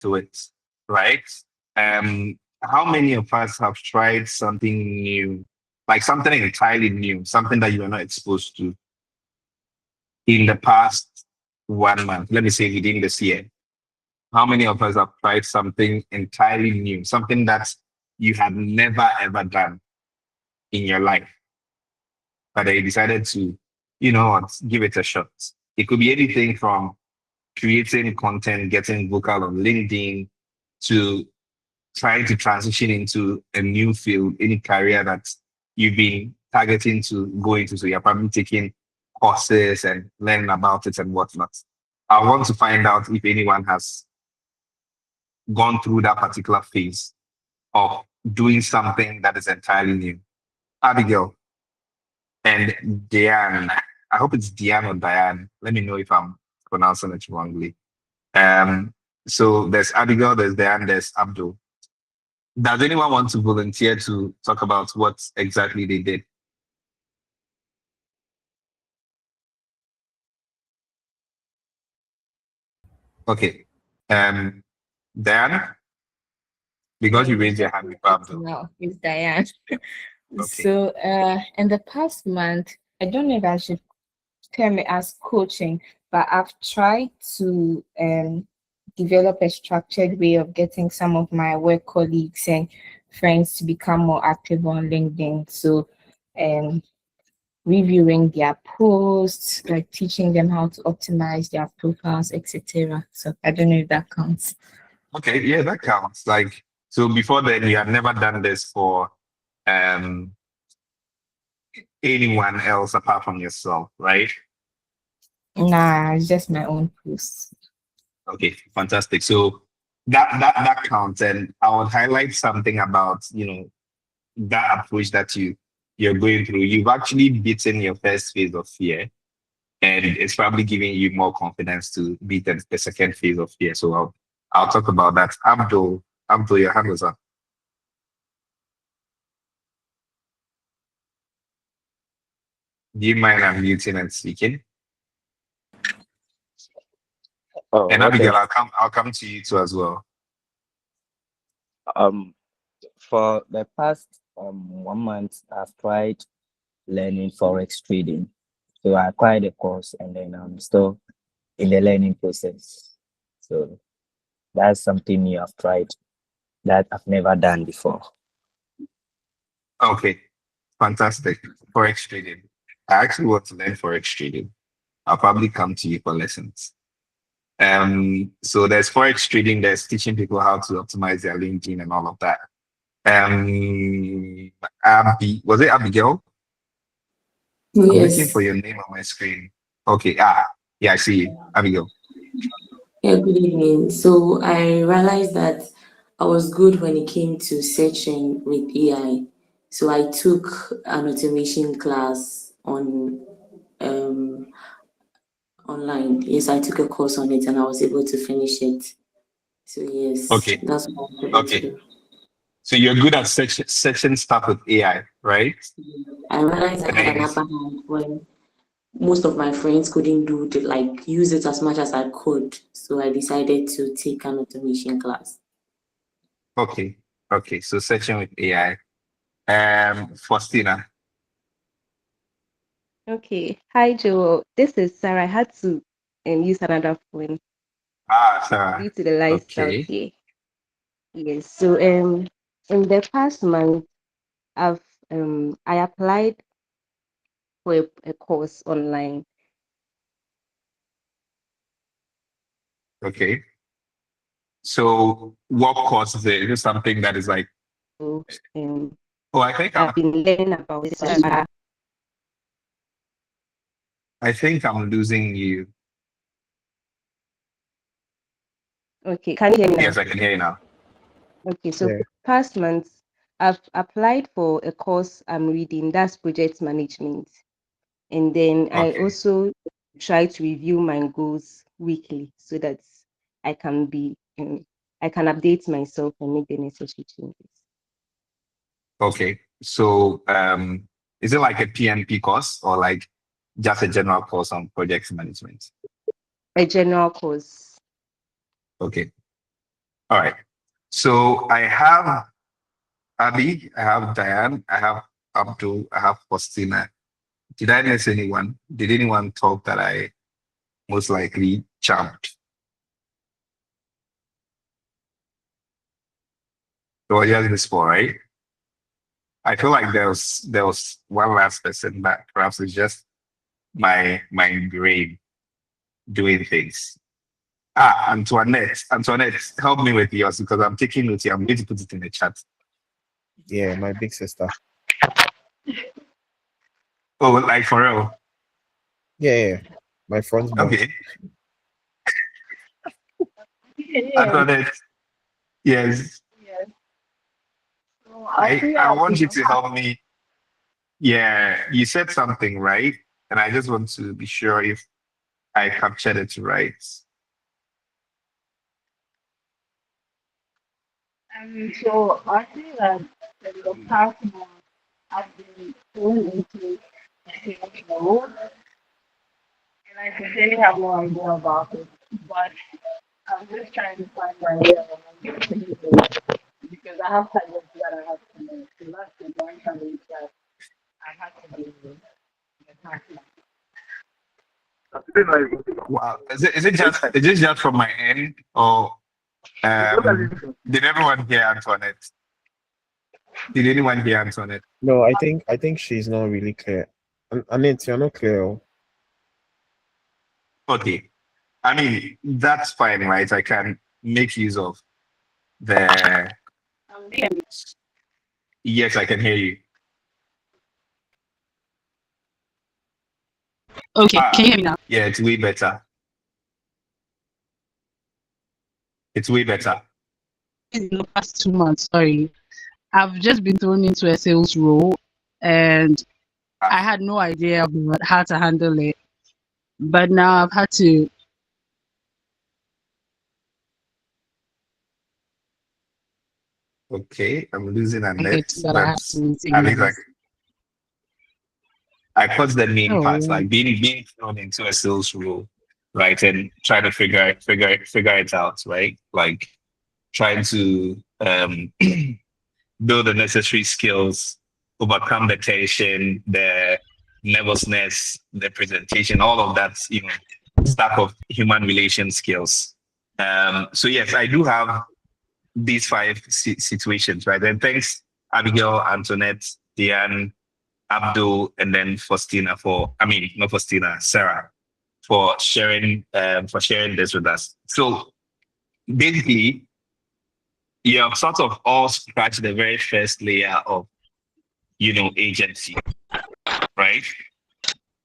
to it, right? How many of us have tried something new, like something entirely new, something that you are not exposed to in the past 1 month? Let me say within this year. How many of us have tried something entirely new, something that you had never ever done in your life, but they decided to, give it a shot? It could be anything from creating content, getting vocal on LinkedIn, to trying to transition into a new field, any career that you've been targeting to go into. So you're probably taking courses and learning about it and whatnot. I want to find out if anyone has gone through that particular phase of doing something that is entirely new. Abigail and Diane. I hope it's Diane or Diane. Let me know if I'm pronouncing it wrongly. So there's Abigail, there's Diane, there's Abdul. Does anyone want to volunteer to talk about what exactly they did? Okay. Diane, because you raised your hand with Abdul. No, it's Diane. Okay. So, in the past month, I don't know if I should term it as coaching, but I've tried to develop a structured way of getting some of my work colleagues and friends to become more active on LinkedIn. So, um, reviewing their posts, like teaching them how to optimize their profiles, etc. So, I don't know if that counts. Okay, yeah, that counts. Like, so before then, you had never done this for um anyone else apart from yourself, right? Nah, it's just my own posts. Okay, fantastic. So that counts, and I would highlight something about that approach that you're going through. You've actually beaten your first phase of fear, and it's probably giving you more confidence to beat the second phase of fear. So I'll talk about that. Abdul, your hand was up. Do you mind unmuting and speaking? And Oh, okay. Abigail, I'll come to you too as well. Um, for the past 1 month, I've tried learning forex trading. So I acquired a course and then I'm still in the learning process. So that's something new I've tried that I've never done before. Okay, fantastic. Forex trading. I actually want to learn forex trading. I'll probably come to you for lessons. So there's forex trading, there's teaching people how to optimize their LinkedIn and all of that. Was it Abigail? I'm looking Yes. for your name on my screen. Okay, yeah, I see you. Abigail. Yeah, good evening. So I realized that I was good when it came to searching with AI. So I took an automation class um online. Yes, I took a course on it and I was able to finish it. So yes, Okay, that's what I'm able to okay. do. So you're good at searching stuff with AI, right? I realized I And had then an upper hand when most of my friends couldn't use it as much as I could. So I decided to take an automation class. okay, okay. So searching with AI. Faustina. Okay. Hi, Joel. This is Sarah. I had to use another phone Sarah. due to the lights out Okay, here. Yes. So in the past month, I've I applied for a course online. okay. So what course is it? Is it something that is like, So oh, I think I've been learning about it. I think I'm losing you. Okay. Can you hear me now? Yes, I can hear you now. Okay. So Yeah. past months, I've applied for a course I'm reading. That's project management. And then I Okay, also try to review my goals weekly so that I can be I can update myself and make the necessary changes. okay. So is it like a PMP course or like just a general course on project management? A general course. Okay. All right. So I have Abby, I have Diane, I have Abdul, I have Faustina. Did I miss anyone? Did anyone talk that I most likely jumped? So just this four, right? I feel like there was one last person, but perhaps it's just my brain doing things. Ah, Antoinette. Antoinette, help me with yours because I'm taking notes here. I'm going to put it in the chat. Yeah, my big sister. Oh, like for real? Yeah. My front born. Okay. Antoinette, yes. Yes. So I want you to help me. Yeah, you said something right, and I just want to be sure if I captured it right. so I think that in the past month I've been going into a sales role, and I sincerely have no idea about it. But I'm just trying to find my way around it because I have targets that I have to make. So that's the one challenge that I had to do with the past month. Wow. Is it just from my end or did everyone hear Antoinette? Did anyone hear Antoinette? No, I think she's not really clear. Annette, you're not clear. Oh. Okay. I mean, that's fine, right? I can make use of the Yeah. yes, I can hear you. Okay, can you Ah, hear me now? yeah, it's way better. It's way better. In the past 2 months, sorry, I've just been thrown into a sales role and I Ah, had no idea about how to handle it. But now I've had to, okay, I'm losing a net, it that I but have to meet at least anyways. I caught the main parts, Oh, like being thrown into a sales role, right, and trying to figure it out, right? Like trying to build the necessary skills, overcome the tension, the nervousness, the presentation, all of that, stack of human relation skills. So yes, I do have these five situations, right? And thanks, Abigail, Antoinette, Diane, Abdul, and then Faustina not Faustina, Sarah, for sharing this with us. So basically, you have sort of all scratched the very first layer of agency, right?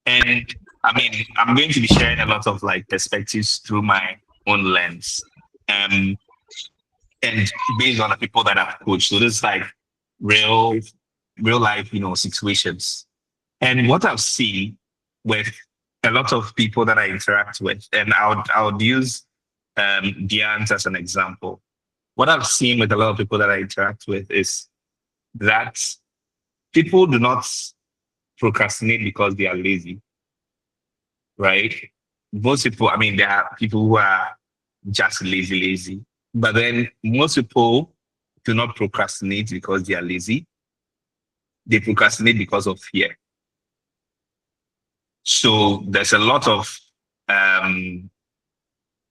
And I mean, I'm going to be sharing a lot of like perspectives through my own lens. Um, and based on the people that I've coached. So this is like real, real life, situations. And what I've seen with a lot of people that I interact with, and I would use Diane as an example. What I've seen with a lot of people that I interact with is that people do not procrastinate because they are lazy, right? Most people, I mean, there are people who are just lazy. But then most people do not procrastinate because they are lazy. They procrastinate because of fear. So there's a lot of, um,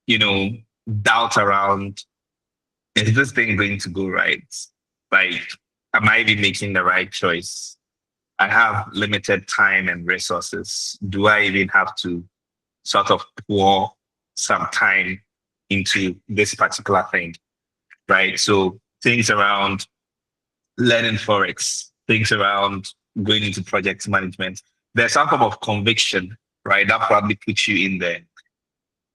you know, doubt around, is this thing going to go right? Like, am I even making the right choice? I have limited time and resources. Do I even have to sort of pour some time into this particular thing? Right. So things around learning Forex, things around going into project management. There's some form of conviction, right? That probably puts you in there.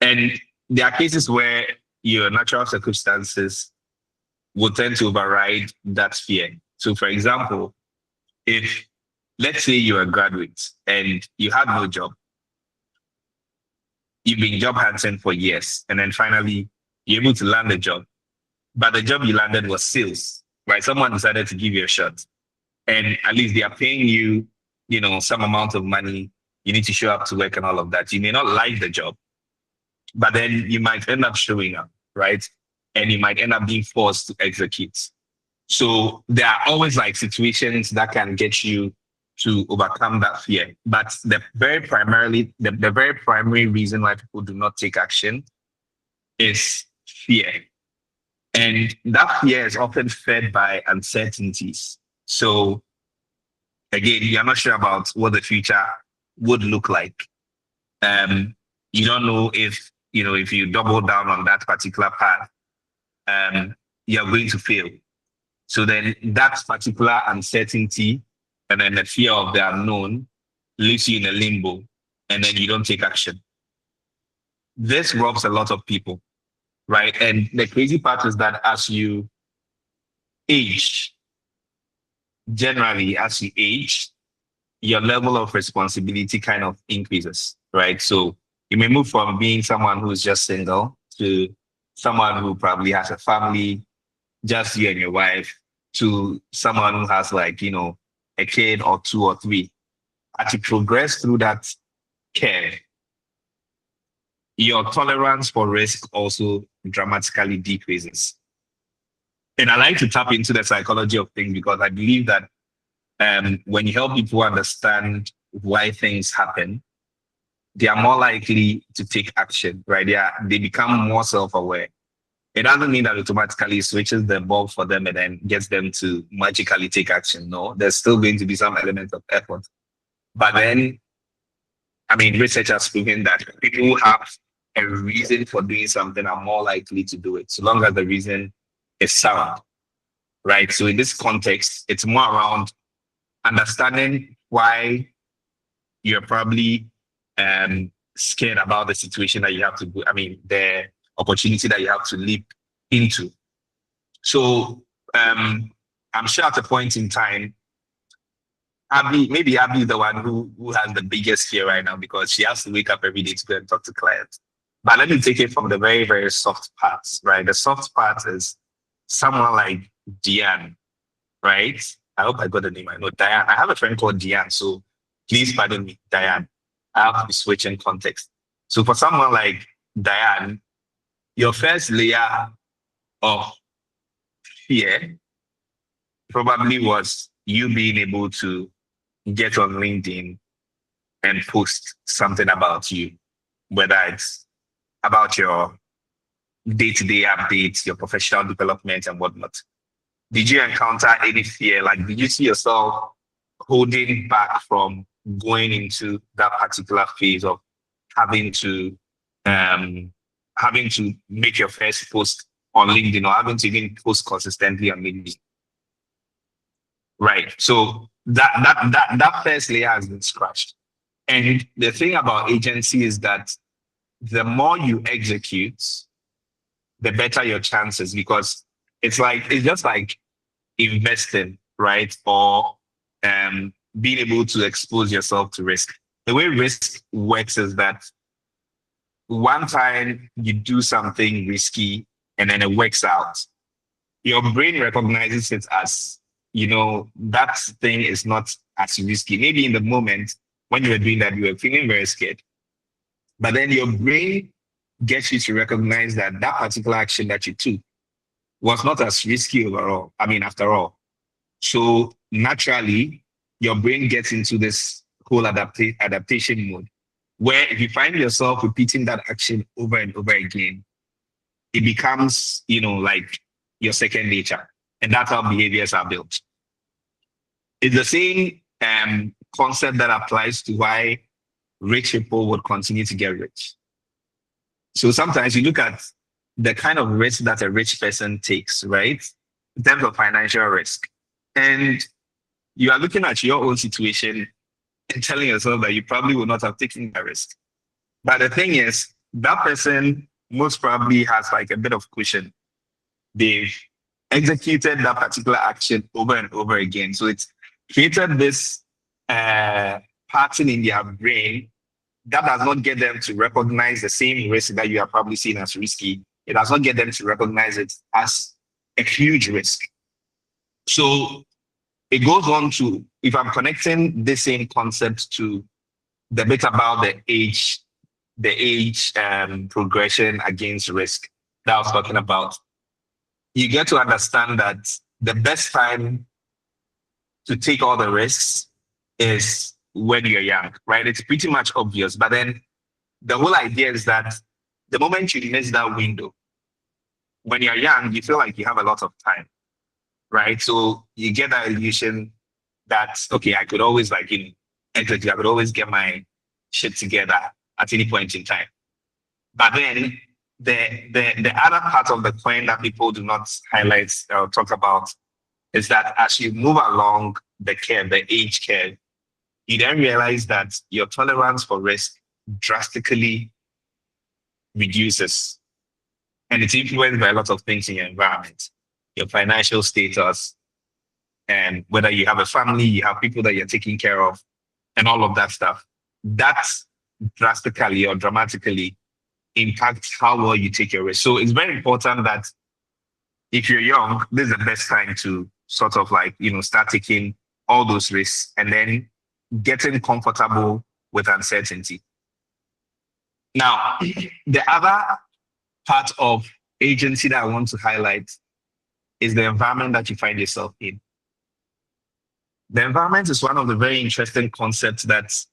And there are cases where your natural circumstances will tend to override that fear. So, for example, if let's say you're a graduate and you had no job, you've been job hunting for years, and then finally you're able to land a job, but the job you landed was sales, right? Someone decided to give you a shot, and at least they are paying you, some amount of money. You need to show up to work and all of that. You may not like the job, but then you might end up showing up, right? and you might end up being forced to execute. So there are always like situations that can get you to overcome that fear. But the very primary reason why people do not take action is fear. And that fear is often fed by uncertainties. So again, you're not sure about what the future would look like. You don't know if if you double down on that particular path, you're going to fail. So then that particular uncertainty and then the fear of the unknown leaves you in a limbo, and then you don't take action. This robs a lot of people, right? And the crazy part is that as you age, generally as you age, your level of responsibility kind of increases, right? So you may move from being someone who's just single to someone who probably has a family, just you and your wife, to someone who has like, a kid or two or three. As you progress through that care, your tolerance for risk also dramatically decreases. And I like to tap into the psychology of things because I believe that when you help people understand why things happen, they are more likely to take action, right? They become more self-aware. It doesn't mean that automatically switches the bulb for them and then gets them to magically take action. No, there's still going to be some element of effort. But then, I mean, research has proven that people who have a reason for doing something are more likely to do it, so long as the reason is sound, right? So in this context, it's more around understanding why you're probably scared about the situation that you have to do. I mean, the opportunity that you have to leap into. So I'm sure at a point in time, maybe Abby is the one who has the biggest fear right now because she has to wake up every day to go and talk to clients. But let me take it from the very, very soft parts, right? The soft part is someone like Diane, right? I hope I got the name. I know Diane. I have a friend called Diane, so please pardon me, Diane. I have to be switching context. So for someone like Diane, your first layer of fear probably was you being able to get on LinkedIn and post something about you, whether it's about your day-to-day updates, your professional development and whatnot. Did you encounter any fear? Like, did you see yourself holding back from going into that particular phase of having to make your first post on LinkedIn or having to even post consistently on LinkedIn? Right. So that first layer has been scratched. And the thing about agency is that the more you execute, the better your chances because it's just like investing, right? Or being able to expose yourself to risk. The way risk works is that one time you do something risky and then it works out, your brain recognizes it as, that thing is not as risky. Maybe in the moment when you were doing that, you were feeling very scared. But then your brain gets you to recognize that that particular action that you took was not as risky overall. I mean, after all. So naturally, your brain gets into this whole adaptation mode, where if you find yourself repeating that action over and over again, it becomes, like your second nature. And that's how behaviors are built. It's the same concept that applies to why rich people would continue to get rich. So sometimes you look at the kind of risk that a rich person takes, right? In terms of financial risk. And you are looking at your own situation and telling yourself that you probably would not have taken that risk. But the thing is, that person most probably has like a bit of cushion. They've executed that particular action over and over again. So it's created this pattern in their brain that does not get them to recognize the same risk that you are probably seeing as risky. It does not get them to recognize it as a huge risk. So it goes on to, if I'm connecting this same concept to the bit about the age progression against risk that I was talking about, you get to understand that the best time to take all the risks is when you're young, right? It's pretty much obvious. But then the whole idea is that the moment you miss that window, when you're young, you feel like you have a lot of time, right? So you get that illusion that, okay, I could always exit, I could always get my shit together at any point in time. But then the other part of the coin that people do not highlight or talk about is that as you move along the curve, the age curve, you then realize that your tolerance for risk drastically reduces. And it's influenced by a lot of things in your environment, your financial status, and whether you have a family, you have people that you're taking care of, and all of that stuff. That drastically or dramatically impacts how well you take your risk. So it's very important that if you're young, this is the best time to sort of start taking all those risks and then getting comfortable with uncertainty. Now, the other part of agency that I want to highlight is the environment that you find yourself in. The environment is one of the very interesting concepts that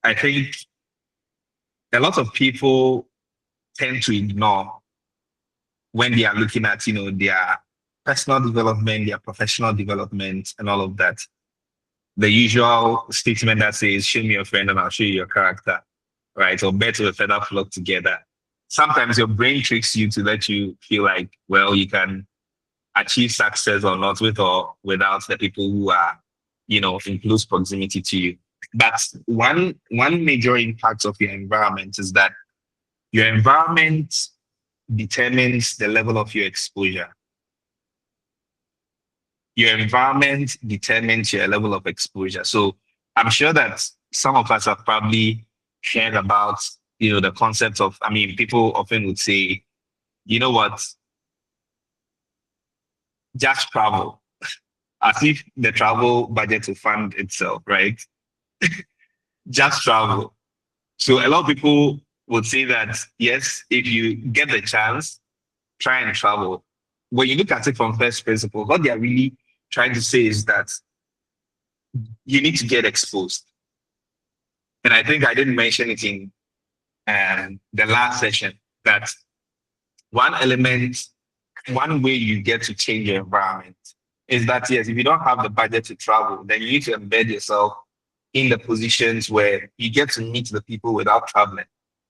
I think a lot of people tend to ignore when they are looking at, their personal development, their professional development, and all of that. The usual statement that says, show me your friend and I'll show you your character, right? Or better with feather flock together. Sometimes your brain tricks you to let you feel like, well, you can achieve success or not with or without the people who are, in close proximity to you. But one major impact of your environment is that your environment determines the level of your exposure. Your environment determines your level of exposure. So I'm sure that some of us have probably heard about, the concept of, people often would say, you know what, just travel, as if the travel budget will fund itself, right? Just travel. So a lot of people would say that, yes, if you get the chance, try and travel. When you look at it from first principle, what they are really trying to say is that you need to get exposed. And I think I didn't mention it in the last session that one way you get to change your environment is that, yes, if you don't have the budget to travel, then you need to embed yourself in the positions where you get to meet the people without traveling.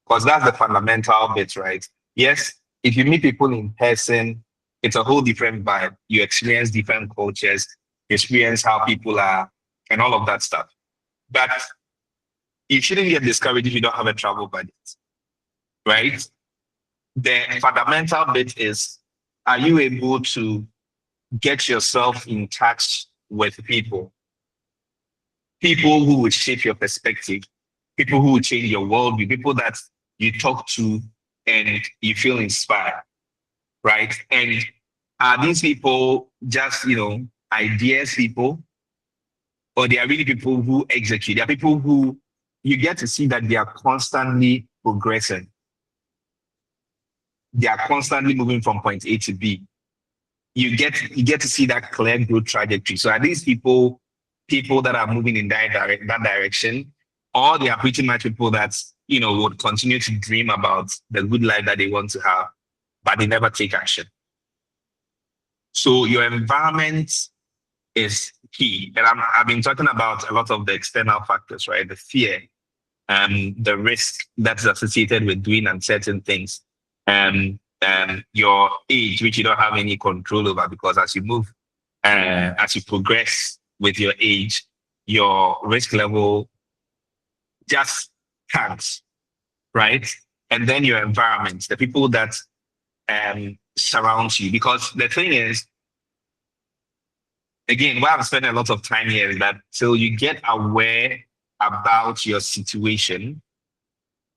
Because that's the fundamental bit, right? Yes, if you meet people in person, it's a whole different vibe. You experience different cultures, you experience how people are, and all of that stuff. But you shouldn't get discouraged if you don't have a travel budget, right? The fundamental bit is, are you able to get yourself in touch with people? People who would shape your perspective, people who will change your worldview, people that you talk to and you feel inspired, right? And are these people just, ideas people, or they are really people who execute? They are people who you get to see that they are constantly progressing. They are constantly moving from point A to B. You get to see that clear growth trajectory. So are these people that are moving in that direction, or they are pretty much people that would continue to dream about the good life that they want to have, but they never take action? So your environment is key. And I've been talking about a lot of the external factors, right? The fear, the risk that's associated with doing uncertain things, your age, which you don't have any control over, because as you move, as you progress with your age, your risk level just tanks, right? And then your environment, the people that surround you. Because the thing is, again, why I'm spending a lot of time here is that till you get aware about your situation,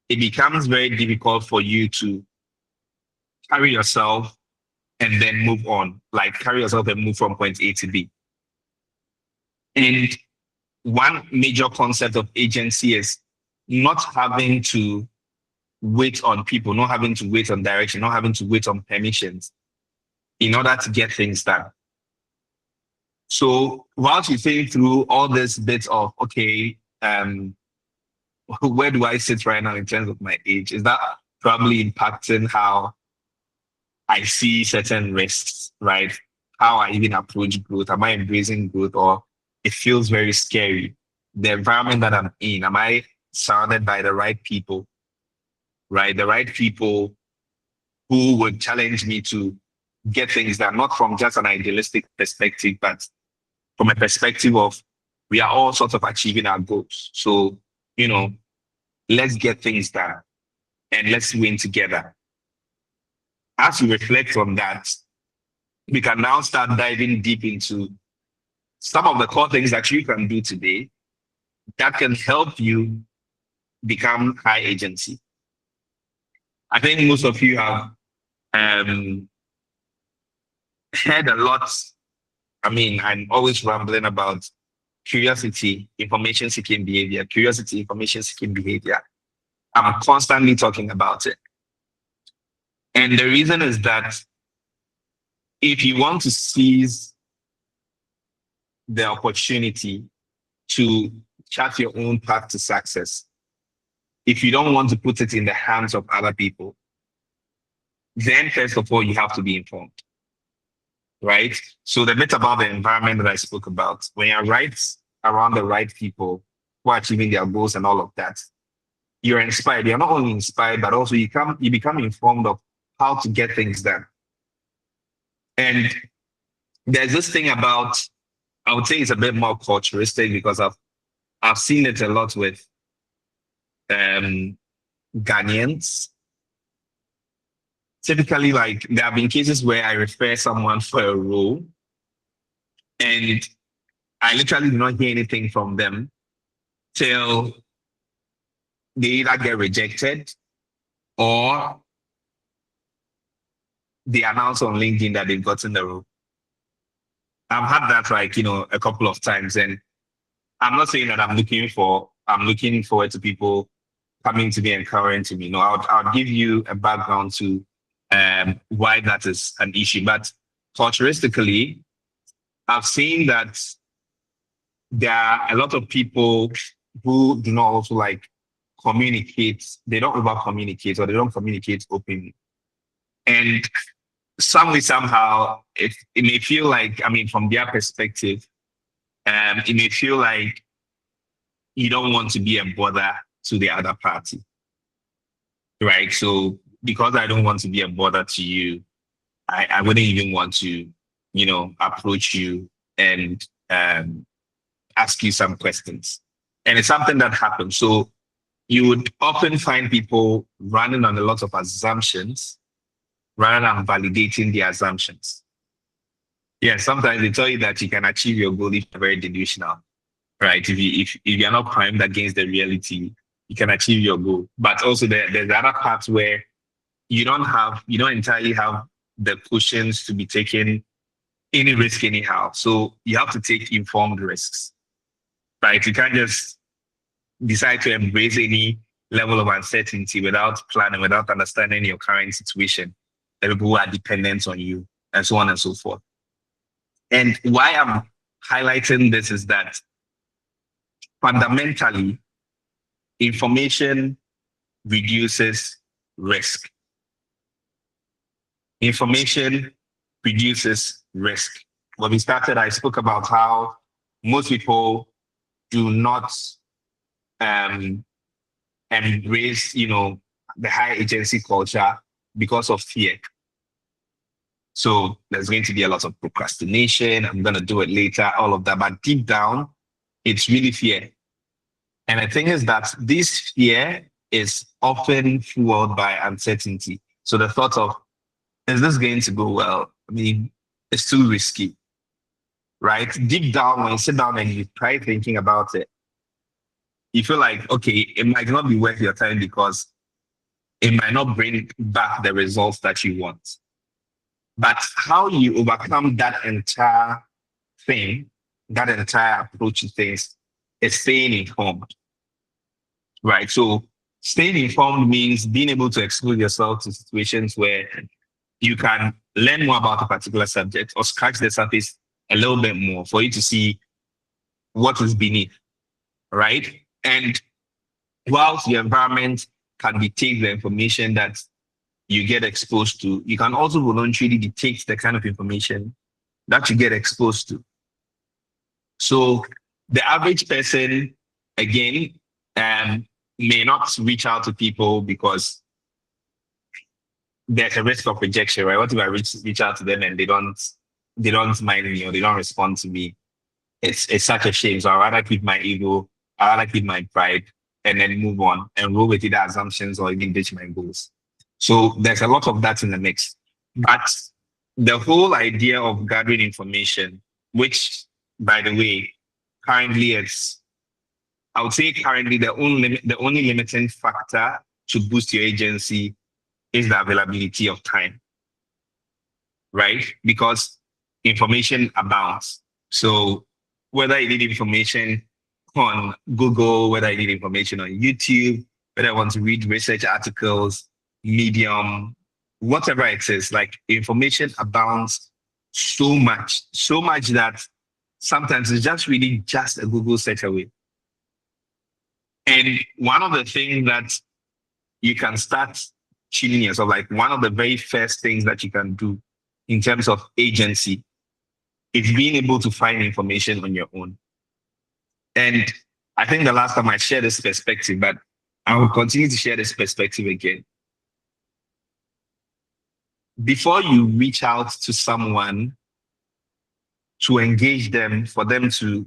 it becomes very difficult for you to carry yourself and then move on, like carry yourself and move from point A to B. And one major concept of agency is not having to wait on people, not having to wait on direction, not having to wait on permissions. in order to get things done. So once you think through all this bits of, okay, where do I sit right now in terms of my age? Is that probably impacting how I see certain risks, right? How I even approach growth? Am I embracing growth, or it feels very scary? The environment that I'm in, am I surrounded by the right people, right? The right people who would challenge me to get things done, not from just an idealistic perspective, but from a perspective of we are all sort of achieving our goals. So, let's get things done and let's win together. As we reflect on that, we can now start diving deep into some of the core things that you can do today that can help you become high agency. I think most of you have heard a lot. I mean, I'm always rambling about curiosity, information seeking behavior, curiosity, information seeking behavior. I'm constantly talking about it. And the reason is that if you want to seize the opportunity to chart your own path to success, if you don't want to put it in the hands of other people, then first of all, you have to be informed, right? So the bit about the environment that I spoke about, when you're right around the right people who are achieving their goals and all of that, you're inspired. You're not only inspired, but also you become informed of how to get things done. And there's this thing about, I would say it's a bit more culturistic because I've seen it a lot with Ghanaians. Typically, like there have been cases where I refer someone for a role and I literally do not hear anything from them till they either get rejected or they announce on LinkedIn that they've gotten the role. I've had that like, a couple of times, and I'm not saying that I'm looking forward to people coming to me and encouraging me. No, I'll give you a background to why that is an issue. But culturalistically, I've seen that there are a lot of people who do not also like communicate. They don't over communicate, or they don't communicate openly. And some way, somehow, it may feel like, from their perspective, it may feel like you don't want to be a bother to the other party, right? So because I don't want to be a bother to you, I wouldn't even want to, approach you and ask you some questions. And it's something that happens. So you would often find people running on a lot of assumptions rather than validating the assumptions. Yeah, sometimes they tell you that you can achieve your goal if you're very delusional, right? If you're not primed against the reality, you can achieve your goal. But also there's the other part where you don't entirely have the cushions to be taking any risk anyhow. So you have to take informed risks, right? You can't just decide to embrace any level of uncertainty without planning, without understanding your current situation, the people who are dependent on you, and so on and so forth. And why I'm highlighting this is that fundamentally, information reduces risk. Information reduces risk. When we started, I spoke about how most people do not embrace, the high agency culture because of fear. So there's going to be a lot of procrastination. I'm going to do it later, all of that. But deep down, it's really fear. And the thing is that this fear is often fueled by uncertainty. So the thought of, is this going to go well? It's too risky, right? Deep down, when you sit down and you try thinking about it, you feel like, okay, it might not be worth your time because it might not bring back the results that you want. But how you overcome that entire thing, that entire approach to things, is staying informed, right? So staying informed means being able to expose yourself to situations where you can learn more about a particular subject or scratch the surface a little bit more for you to see what is beneath, right? And whilst the environment can dictate the information that you get exposed to, you can also voluntarily dictate the kind of information that you get exposed to. So the average person, again, may not reach out to people because there's a risk of rejection, right? What if I reach out to them and they don't mind me or they don't respond to me? It's such a shame. So I'd rather keep my ego, I'd rather keep my pride and then move on and roll with either assumptions or even ditch my goals. So there's a lot of that in the mix. But the whole idea of gathering information, which by the way, currently I would say currently the only limiting factor to boost your agency is the availability of time, right? Because information abounds. So whether you need information on Google, whether you need information on YouTube, whether I want to read research articles, Medium, whatever it is, like information abounds so much that sometimes it's just really just a Google search away. And one of the things that you can start tuning yourself, like one of the very first things that you can do in terms of agency is being able to find information on your own. And I think the last time I shared this perspective, but I will continue to share this perspective again. Before you reach out to someone to engage them, for them to,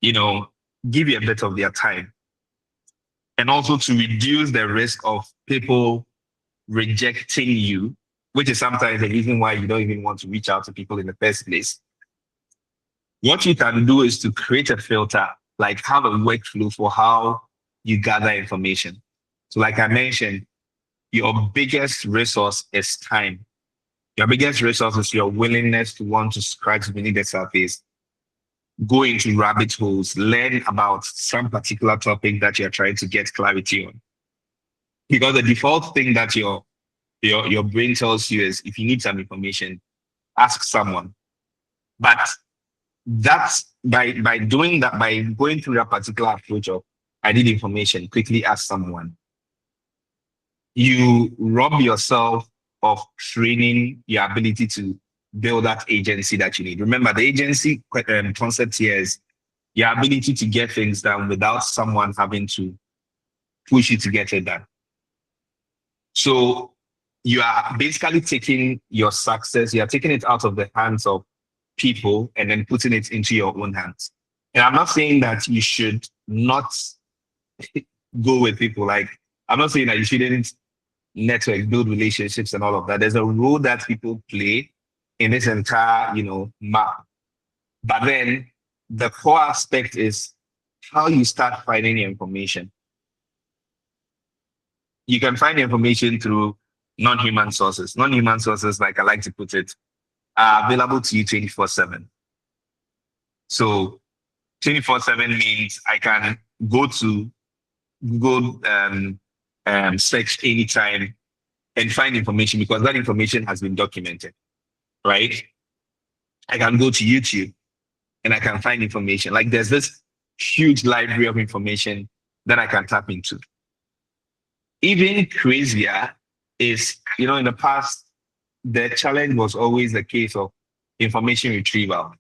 give you a bit of their time, and also to reduce the risk of people rejecting you, which is sometimes the reason why you don't even want to reach out to people in the first place. What you can do is to create a filter, like have a workflow for how you gather information. So like I mentioned, your biggest resource is time. Your biggest resource is your willingness to want to scratch beneath the surface, go into rabbit holes, learn about some particular topic that you're trying to get clarity on. Because the default thing that your brain tells you is if you need some information, ask someone. But that's by doing that, by going through that particular approach of I need information, quickly ask someone, you rob yourself of training your ability to build that agency that you need. Remember, the agency concept here is your ability to get things done without someone having to push you to get it done. So you are basically taking your success, you are taking it out of the hands of people and then putting it into your own hands. And I'm not saying that you should not go with people. Like, I'm not saying that you shouldn't network, build relationships and all of that. There's a role that people play in this entire, map. But then the core aspect is how you start finding the information. You can find information through non-human sources. Non-human sources, like I like to put it, are available to you 24/7. So 24/7 means I can go to Google search anytime and find information because that information has been documented, right? I can go to YouTube and I can find information. Like there's this huge library of information that I can tap into. Even crazier is, in the past, the challenge was always the case of information retrieval.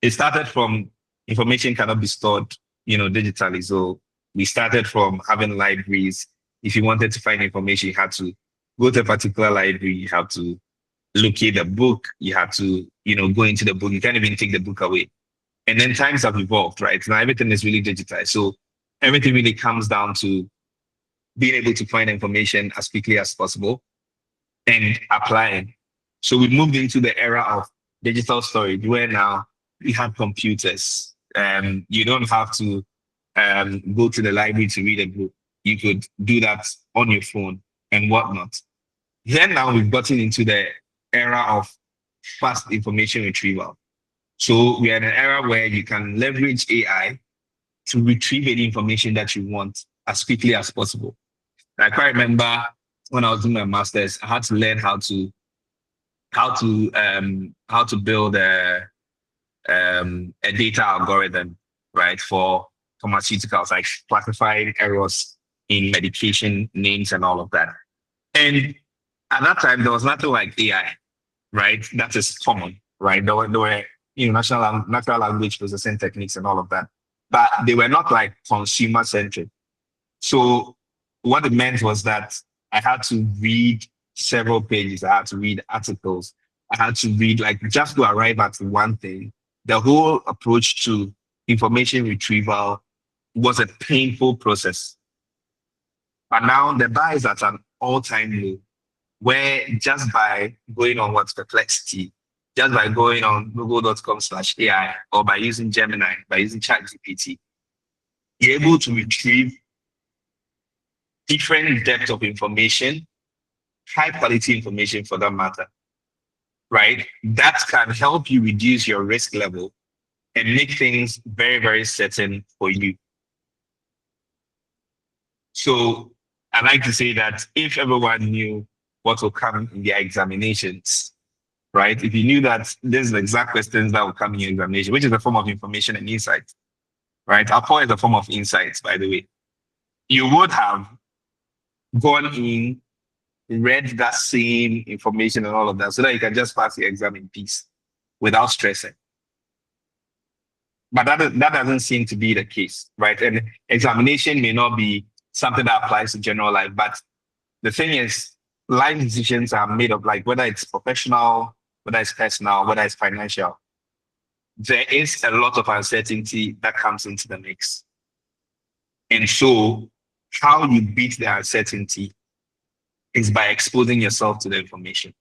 It started from information cannot be stored, digitally. So we started from having libraries. If you wanted to find information, you had to go to a particular library. You have to locate the book. You have to, go into the book. You can't even take the book away. And then times have evolved, right? Now everything is really digitized. So everything really comes down to being able to find information as quickly as possible and applying. So we moved into the era of digital storage where now we have computers. You don't have to go to the library to read a book. You could do that on your phone and whatnot. Then now we've gotten into the era of fast information retrieval. So we are in an era where you can leverage AI to retrieve any information that you want as quickly as possible. I quite remember when I was doing my master's, I had to learn how to how to build a data algorithm, right, for pharmaceuticals, like classifying errors in medication names and all of that. And at that time, there was nothing like AI, right? That is common, right? There were natural language processing techniques and all of that, but they were not like consumer centric. So what it meant was that I had to read several pages. I had to read articles. I had to read like just to arrive at one thing. The whole approach to information retrieval was a painful process. But now the bar is at an all-time low, where just by going on what's Perplexity, just by going on google.com/AI or by using Gemini, by using ChatGPT, you're able to retrieve different depth of information, high quality information for that matter, right? That can help you reduce your risk level and make things very, very certain for you. So I like to say that if everyone knew what will come in their examinations, right? If you knew that this is the exact questions that will come in your examination, which is a form of information and insight, right? APO is a form of insights, by the way. You would have gone in, read that same information and all of that so that you can just pass your exam in peace without stressing. But that doesn't seem to be the case, right? And examination may not be something that applies to general life, but the thing is, life decisions are made of like whether it's professional, whether it's personal, whether it's financial. There is a lot of uncertainty that comes into the mix. And so how you beat the uncertainty is by exposing yourself to the information.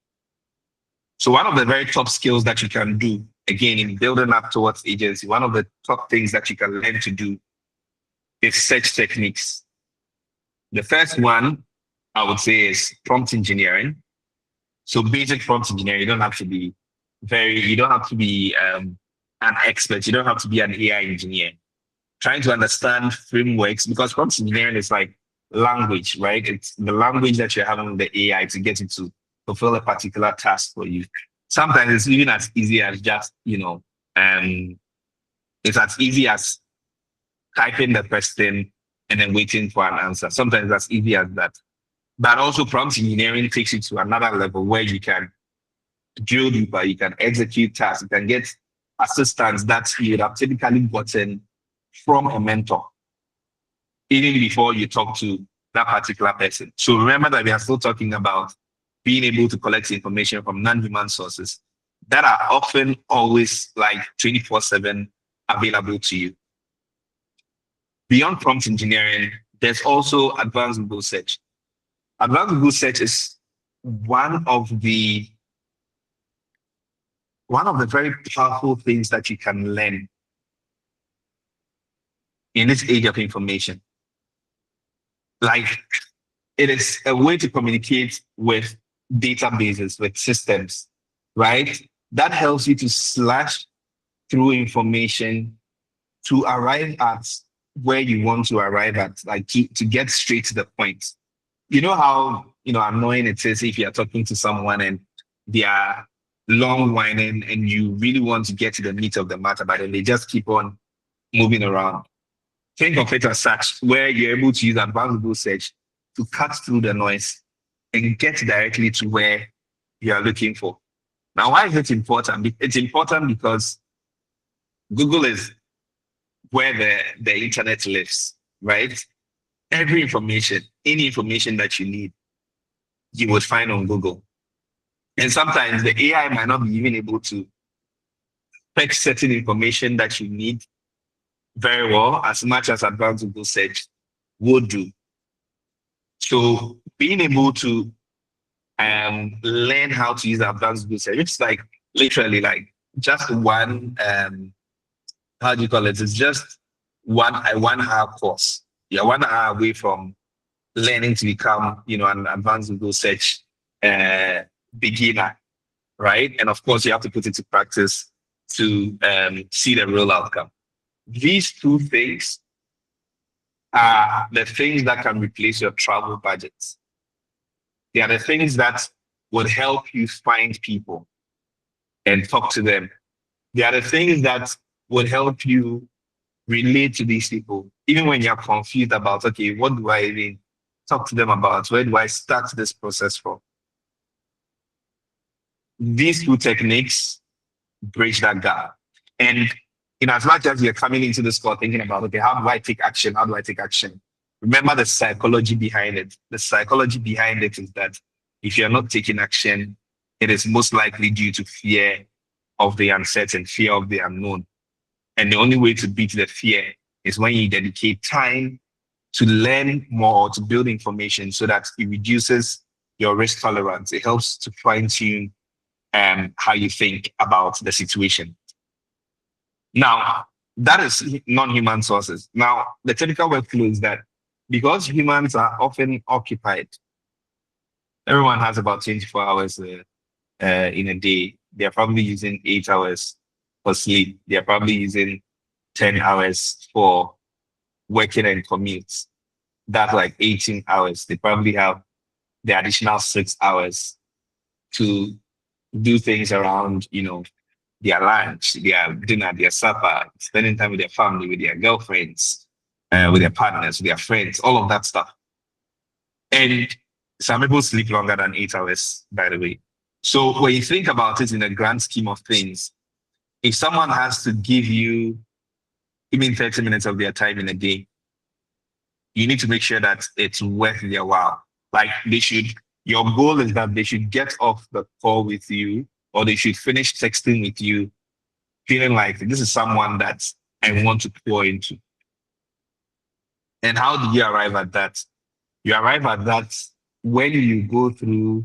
So one of the very top skills that you can do, again, in building up towards agency, one of the top things that you can learn to do is search techniques. The first one, I would say, is prompt engineering. So basic prompt engineering, you don't have to be an expert. You don't have to be an AI engineer. Trying to understand frameworks, because prompt engineering is like language, right? It's the language that you're having with the AI to get it to fulfill a particular task for you. Sometimes it's even as easy as just, it's as easy as typing the question and then waiting for an answer. Sometimes that's easy as that. But also prompt engineering takes you to another level where you can drill deeper, you can execute tasks, you can get assistance that you would have typically gotten from a mentor, even before you talk to that particular person. So remember that we are still talking about being able to collect information from non-human sources that are often always like 24/7 available to you. Beyond prompt engineering, there's also advanced Google search. Advanced Google search is one of the very powerful things that you can learn in this age of information. Like, it is a way to communicate with databases, with systems, right? That helps you to slash through information to arrive at where you want to arrive at, like to get straight to the point. You know how annoying it is if you're talking to someone and they are long winding and you really want to get to the meat of the matter, but then they just keep on moving around. Think of it as such, where you're able to use advanced Google search to cut through the noise and get directly to where you are looking for. Now, why is it important? It's important because Google is where the internet lives, right? Every information, any information that you need, you would find on Google. And sometimes the AI might not be even able to fetch certain information that you need very well as much as advanced Google search would do. So being able to learn how to use advanced Google search, it's like literally like just one how do you call it? It's just a 1 hour course. You're 1 hour away from learning to become, an advanced Google search beginner, right? And of course, you have to put it to practice to see the real outcome. These two things are the things that can replace your travel budgets. They are the things that would help you find people. and talk to them. They are the things that would help you relate to these people, even when you're confused about, okay, what do I even talk to them about? Where do I start this process from? These two techniques bridge that gap. And in as much as you're coming into this call thinking about, okay, how do I take action? How do I take action? Remember the psychology behind it. The psychology behind it is that if you're not taking action, it is most likely due to fear of the uncertain, fear of the unknown. And the only way to beat the fear is when you dedicate time to learn more, to build information so that it reduces your risk tolerance. It helps to fine tune how you think about the situation. Now, that is non-human sources. Now, the typical workflow is that because humans are often occupied, everyone has about 24 hours in a day. They're probably using 8 hours for sleep. They're probably using 10 hours for working and commutes. That's like 18 hours. They probably have the additional 6 hours to do things around, their lunch, their dinner, their supper, spending time with their family, with their girlfriends, with their partners, with their friends, all of that stuff. And some people sleep longer than 8 hours, by the way. So when you think about it in the grand scheme of things, if someone has to give you even 30 minutes of their time in a day, you need to make sure that it's worth their while. Like your goal is that they should get off the call with you, or they should finish texting with you feeling like this is someone that I want to pour into. And how do you arrive at that? You arrive at that when you go through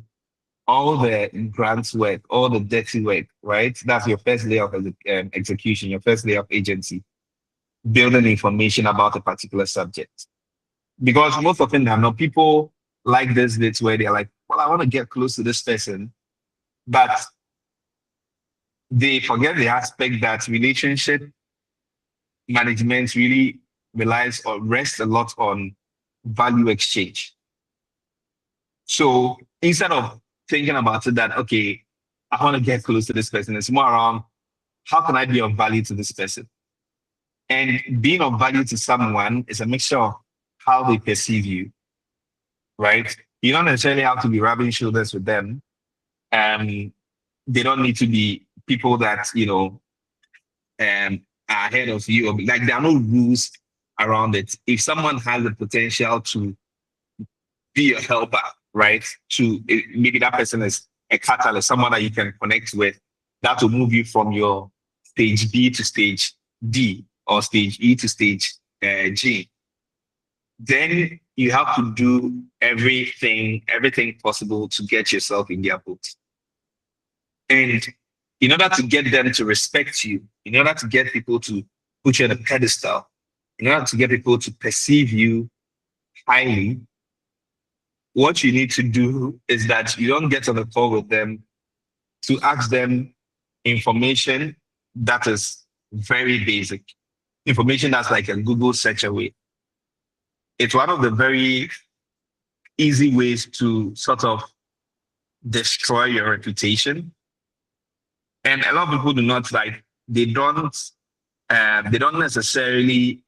all the grants work, all the dirty work, right? That's your first layer of execution, your first layer of agency, building information about a particular subject. Because most often than not, people like this bits where they're like, well, I want to get close to this person, but they forget the aspect that relationship management really relies or rests a lot on value exchange. So instead of thinking about it that, okay, I want to get close to this person, it's more around how can I be of value to this person? And being of value to someone is a mixture of how they perceive you, right? You don't necessarily have to be rubbing shoulders with them. They don't need to be people that, are ahead of you. Like there are no rules around it. If someone has the potential to be a helper, right? Maybe that person is a catalyst, someone that you can connect with, that will move you from your stage B to stage D or stage E to stage G. Then you have to do everything possible to get yourself in their books. And in order to get them to respect you, in order to get people to put you on a pedestal, in order to get people to perceive you highly, what you need to do is that you don't get on a call with them to ask them information that is very basic, information that's like a Google search away. It's one of the very easy ways to sort of destroy your reputation. And a lot of people do not like, they don't necessarily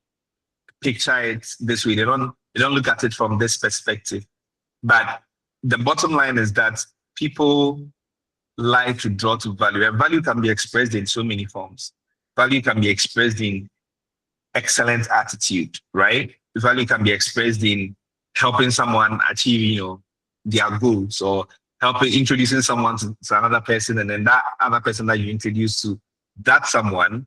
picture it this way. They don't look at it from this perspective. But the bottom line is that people like to draw to value. And value can be expressed in so many forms. Value can be expressed in excellent attitude, right? Value can be expressed in helping someone achieve, their goals, or helping introducing someone to another person, and then that other person that you introduce to that someone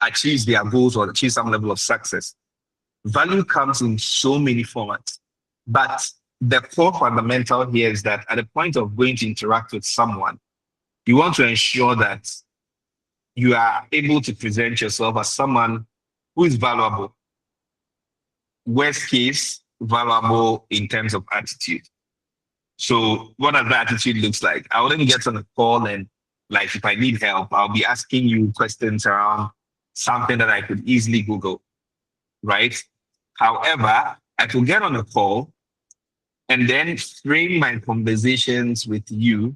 achieves their goals or achieves some level of success. Value comes in so many formats, but the core fundamental here is that at the point of going to interact with someone, you want to ensure that you are able to present yourself as someone who is valuable. Worst case, valuable in terms of attitude. So what does that attitude looks like? I wouldn't get on a call and like if I need help, I'll be asking you questions around something that I could easily Google, right? However, I could get on a call and then frame my conversations with you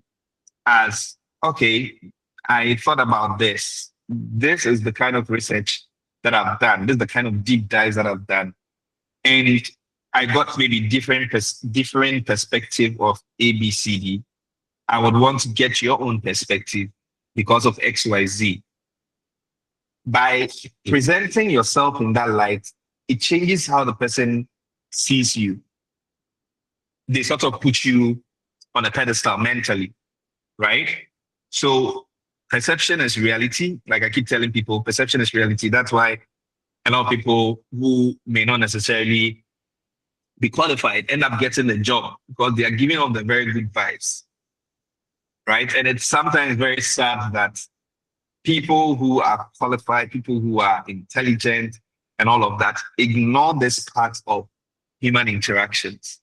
as okay, I thought about this. This is the kind of research that I've done. This is the kind of deep dives that I've done. And I got maybe different perspective of A, B, C, D. I would want to get your own perspective because of X, Y, Z. By presenting yourself in that light, it changes how the person sees you. They sort of put you on a pedestal mentally, right? So perception is reality. Like I keep telling people, perception is reality. That's why a lot of people who may not necessarily be qualified end up getting the job because they are giving off the very good vibes, right? And it's sometimes very sad that people who are qualified, people who are intelligent and all of that ignore this part of human interactions.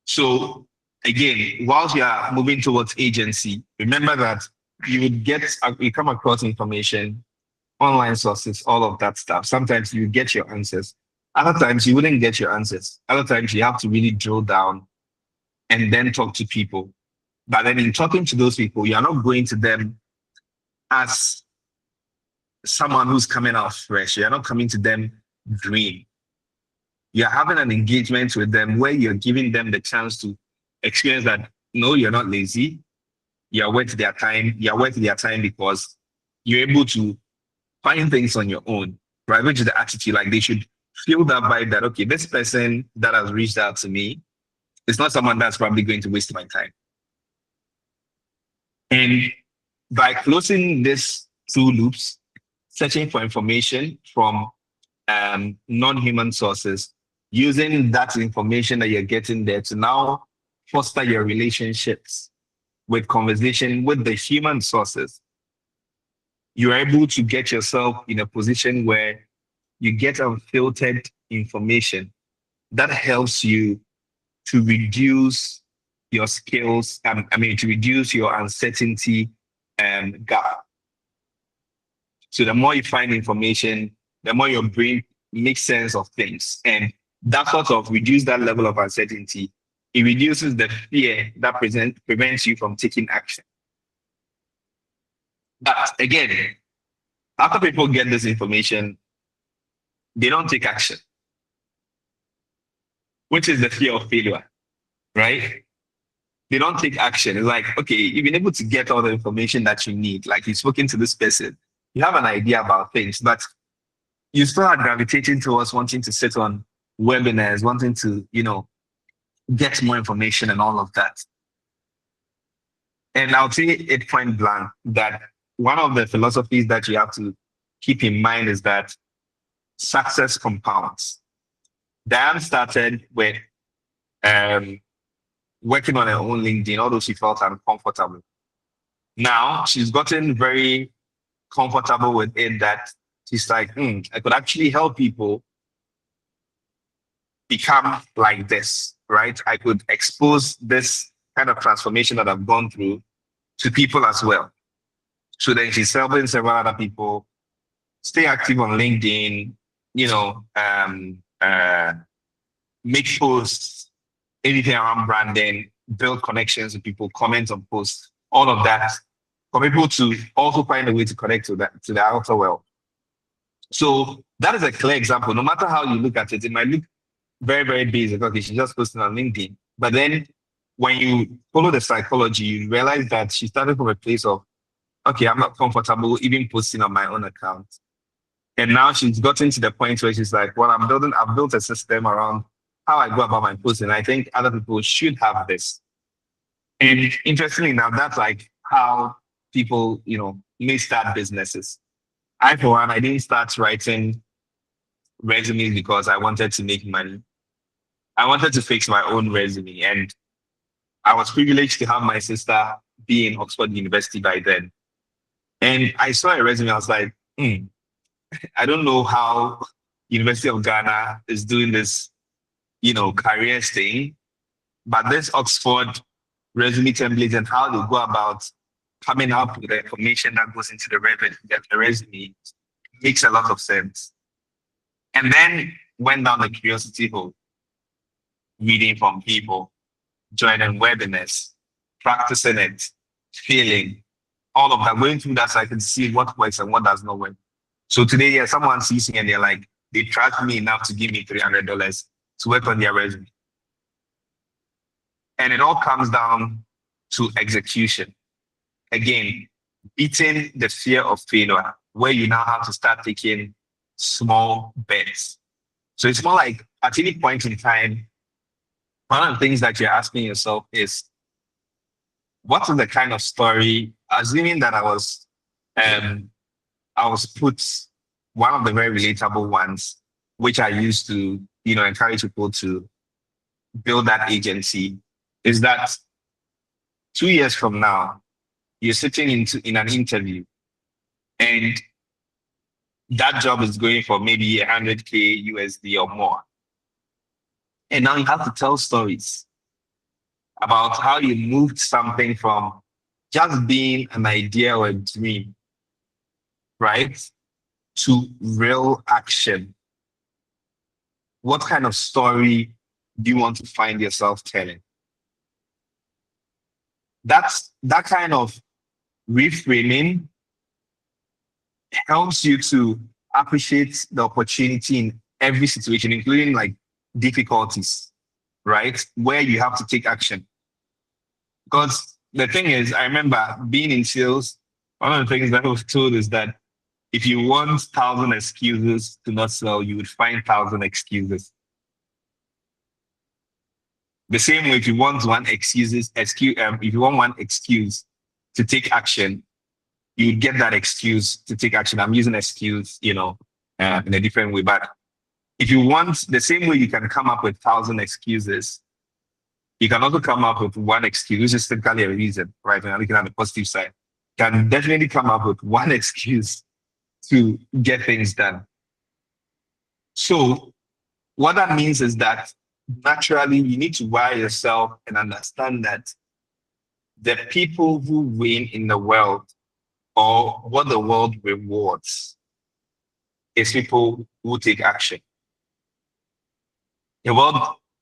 So again, whilst you are moving towards agency, remember that you come across information, online sources, all of that stuff. Sometimes you get your answers. Other times you wouldn't get your answers. Other times you have to really drill down and then talk to people. But then in talking to those people, you're not going to them as someone who's coming out fresh. You're not coming to them green. You're having an engagement with them where you're giving them the chance to experience that no, you're not lazy. You're worth their time. You're worth their time because you're able to find things on your own, right? Which is the attitude. Like they should feel that vibe that, okay, this person that has reached out to me is not someone that's probably going to waste my time. And by closing these two loops, searching for information from non-human sources, using that information that you're getting there to now foster your relationships with conversation with the human sources, you're able to get yourself in a position where you get unfiltered information that helps you to reduce your skills, to reduce your uncertainty gap. So the more you find information, the more your brain makes sense of things. And that sort of reduce that level of uncertainty. It reduces the fear that prevents you from taking action. But again, after people get this information, they don't take action, which is the fear of failure, right? They don't take action. It's like, okay, you've been able to get all the information that you need. Like you've spoken to this person, you have an idea about things, but you start gravitating towards wanting to sit on webinars, wanting to, get more information and all of that. And I'll say it point blank that one of the philosophies that you have to keep in mind is that success compounds. Diane started with working on her own LinkedIn, although she felt uncomfortable. Now she's gotten very comfortable with it that she's like, I could actually help people become like this, right? I could expose this kind of transformation that I've gone through to people as well. So then she's helping several other people stay active on LinkedIn, make posts, anything around branding, build connections with people, comment on posts, all of that, for people to also find a way to connect to the outer world. So that is a clear example. No matter how you look at it, it might look very, very basic. Okay, she's just posting on LinkedIn. But then when you follow the psychology, you realize that she started from a place of, okay, I'm not comfortable even posting on my own account. And now she's gotten to the point where she's like, well, I've built a system around how I go about my posting. I think other people should have this. And interestingly enough, that's like how people, may start businesses. I, for one, I didn't start writing resumes because I wanted to make money. I wanted to fix my own resume. And I was privileged to have my sister be in Oxford University by then. And I saw a resume, I was like, I don't know how University of Ghana is doing this, careers thing, but this Oxford resume template and how they go about coming up with the information that goes into the resume makes a lot of sense. And then went down the curiosity hole, reading from people, joining webinars, practicing it, failing, all of that, going through that so I can see what works and what does not work. So today, yeah, someone sees me and they're like, they trust me enough to give me $300 to work on their resume. And it all comes down to execution. Again, beating the fear of failure, where you now have to start taking small bets. So it's more like at any point in time, one of the things that you're asking yourself is, what is the kind of story, assuming that I was put one of the very relatable ones, which I used to, encourage people to build that agency, is that 2 years from now, you're sitting in an interview and that job is going for maybe 100K USD or more. And now you have to tell stories about how you moved something from just being an idea or a dream, right, to real action. What kind of story do you want to find yourself telling? That kind of reframing helps you to appreciate the opportunity in every situation, including like difficulties, right? Where you have to take action. Because the thing is, I remember being in sales, one of the things that I was told is that if you want 1,000 excuses to not sell, you would find 1,000 excuses. The same way, if you want if you want one excuse to take action, you get that excuse to take action. I'm using excuse, in a different way. But if you want the same way, you can come up with 1,000 excuses. You can also come up with one excuse, which is typically a reason, right? When I'm looking at the positive side, you can definitely come up with one excuse to get things done. So what that means is that naturally you need to wire yourself and understand that the people who win in the world, or what the world rewards, is people who take action. The world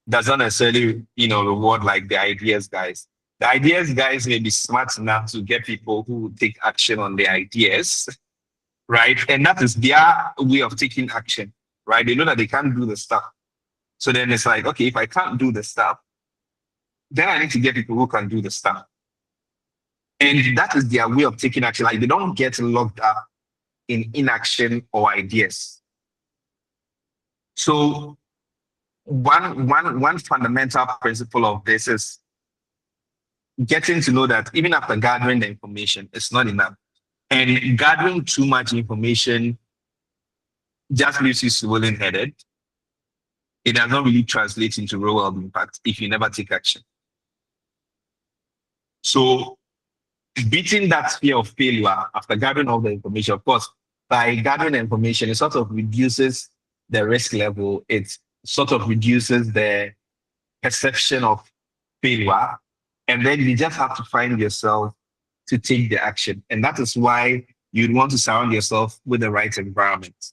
does not necessarily, reward like the ideas guys. The ideas guys may be smart enough to get people who take action on their ideas, right? And that is their way of taking action, right? They know that they can't do the stuff. So then it's like, okay, if I can't do the stuff, then I need to get people who can do the stuff. And that is their way of taking action. Like they don't get locked up in inaction or ideas. So one fundamental principle of this is getting to know that even after gathering the information, it's not enough. And gathering too much information just leaves you swollen-headed. It does not really translate into real-world impact if you never take action. So beating that fear of failure after gathering all the information, of course, by gathering the information, it sort of reduces the risk level. It sort of reduces the perception of failure. And then you just have to find yourself to take the action. And that is why you'd want to surround yourself with the right environment.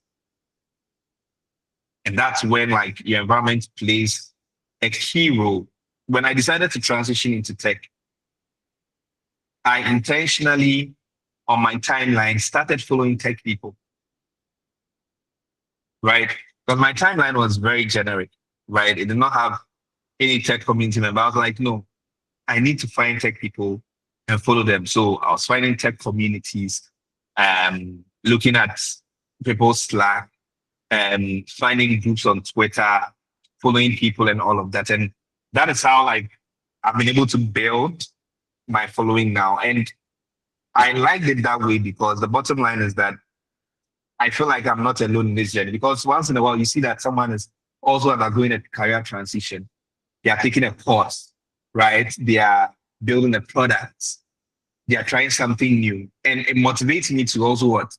And that's when like your environment plays a key role. When I decided to transition into tech, I intentionally, on my timeline, started following tech people, right? Because my timeline was very generic, right? It did not have any tech community member. I was like, no, I need to find tech people and follow them. So I was finding tech communities, looking at people's Slack, finding groups on Twitter, following people and all of that. And that is how like I've been able to build my following now. And I liked it that way because the bottom line is that I feel like I'm not alone in this journey, because once in a while you see that someone is also undergoing a career transition. They are taking a course, right? They are building a product. They are trying something new. And it motivates me to also what?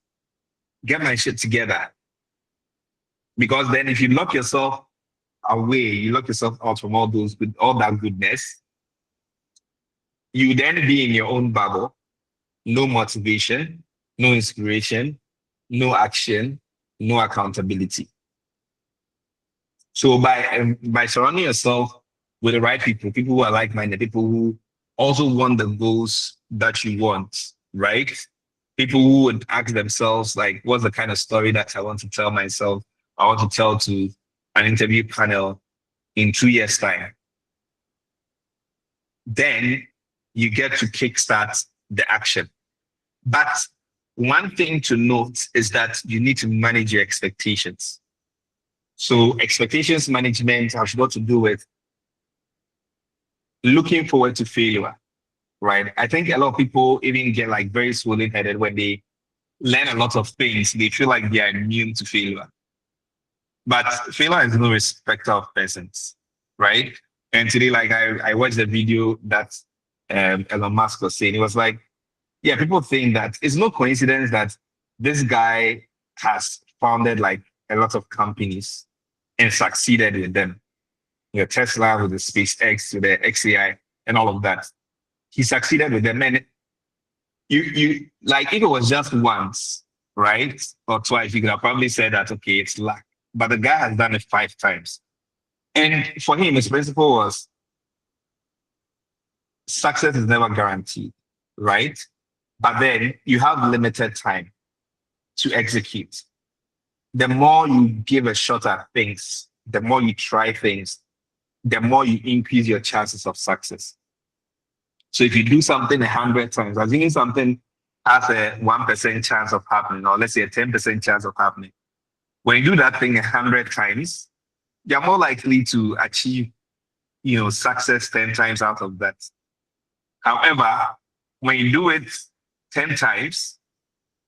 Get my shit together. Because then if you lock yourself away, you lock yourself out from all that goodness, you then be in your own bubble, no motivation, no inspiration, no action, no accountability. So by surrounding yourself with the right people, people who are like-minded, people who also want the goals that you want, right? People who would ask themselves, like, what's the kind of story that I want to tell myself? I want to tell to an interview panel in 2 years' time. Then you get to kickstart the action. But one thing to note is that you need to manage your expectations. So expectations management has got to do with looking forward to failure, right? I think a lot of people even get like very swollen headed when they learn a lot of things. They feel like they are immune to failure. But failure is no respecter of persons, right? And today, like I watched a video that Elon Musk was saying. It was like, yeah, people think that it's no coincidence that this guy has founded like a lot of companies and succeeded with them. You know, Tesla with the SpaceX, with the XAI, and all of that. He succeeded with them. And you like if it was just once, right? Or twice, you could have probably said that, okay, it's luck. But the guy has done it 5 times. And for him, his principle was success is never guaranteed, right? But then you have limited time to execute. The more you give a shot at things, the more you try things, the more you increase your chances of success. So if you do something 100 times, assuming something has a 1% chance of happening, or let's say a 10% chance of happening, when you do that thing 100 times, you're more likely to achieve, success 10 times out of that. However, when you do it 10 times,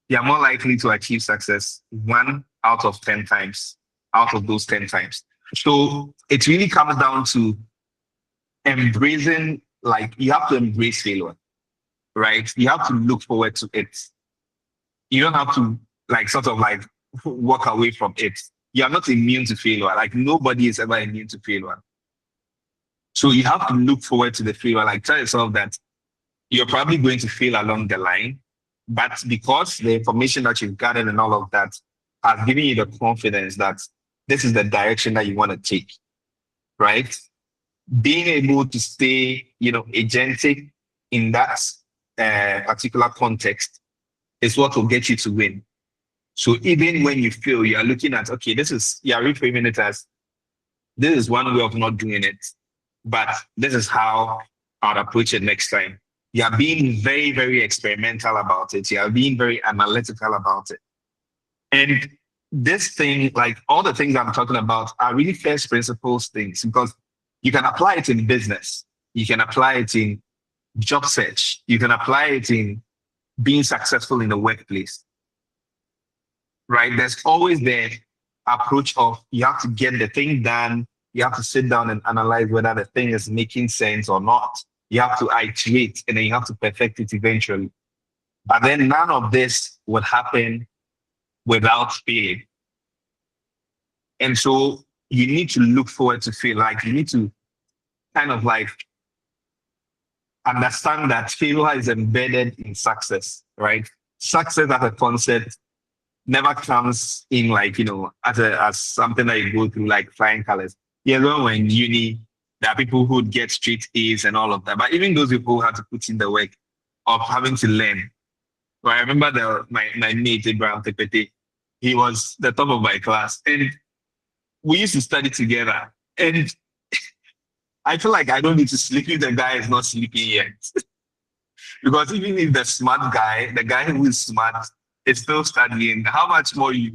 you're more likely to achieve success 1 out of 10 times, out of those 10 times. So it really comes down to embracing, like you have to embrace failure, right? You have to look forward to it. You don't have to like sort of like walk away from it. You are not immune to failure. Like nobody is ever immune to failure. So you have to look forward to the failure. Like tell yourself that you're probably going to fail along the line, but because the information that you've gathered and all of that has given you the confidence that this is the direction that you want to take, right? Being able to stay, agentic in that particular context is what will get you to win. So even when you fail, you are looking at, okay, you are reframing it as, this is one way of not doing it, but this is how I'd approach it next time. You are being very, very experimental about it. You are being very analytical about it. And this thing, like all the things I'm talking about are really first principles things because you can apply it in business. You can apply it in job search. You can apply it in being successful in the workplace, right? There's always the approach of you have to get the thing done. You have to sit down and analyze whether the thing is making sense or not. You have to iterate and then you have to perfect it eventually. But then none of this would happen without failing. And so you need to look forward to fail. Like you need to kind of like understand that failure is embedded in success, right? Success as a concept never comes in like, as something that you go through like flying colors. Yeah, when in uni, there are people who would get straight A's and all of that. But even those people who had to put in the work of having to learn. So I remember my mate, Abraham Tepete, he was the top of my class. And we used to study together. And I feel like I don't need to sleep if the guy is not sleeping yet. Because even if the smart guy, the guy who is smart, is still studying, how much more you,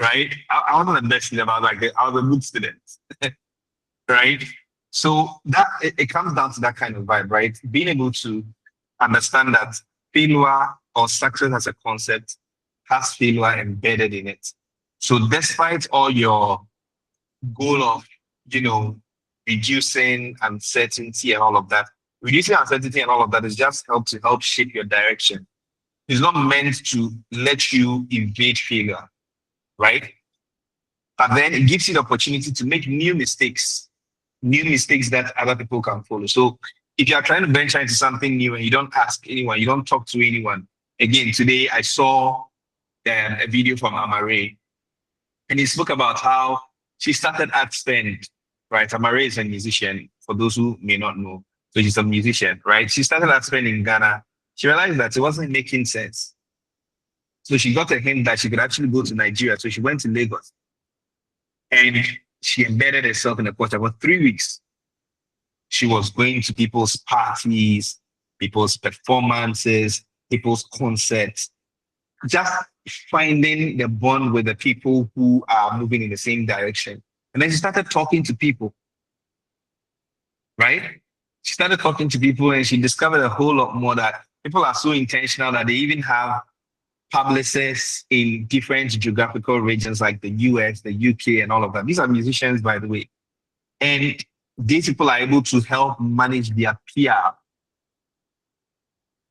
right? I wasn't the best student, I was a good student, right? So that it comes down to that kind of vibe, right? Being able to understand that failure or success as a concept has failure embedded in it. So despite all your goal of, reducing uncertainty and all of that, reducing uncertainty and all of that is just to help shape your direction. It's not meant to let you evade failure, right? But then it gives you the opportunity to make new mistakes that other people can follow. So if you are trying to venture into something new and you don't ask anyone, you don't talk to anyone. Again, today I saw a video from Amare, and he spoke about how she started at Stand, right? Amare is a musician, for those who may not know. So she's a musician, right? She started acting in Ghana. She realized that it wasn't making sense. So she got a hint that she could actually go to Nigeria. So she went to Lagos and she embedded herself in the culture for 3 weeks. She was going to people's parties, people's performances, people's concerts, just finding the bond with the people who are moving in the same direction. And then she started talking to people, right? She started talking to people and she discovered a whole lot more that people are so intentional that they even have publicists in different geographical regions like the US, the UK, and all of that. These are musicians, by the way. And these people are able to help manage their PR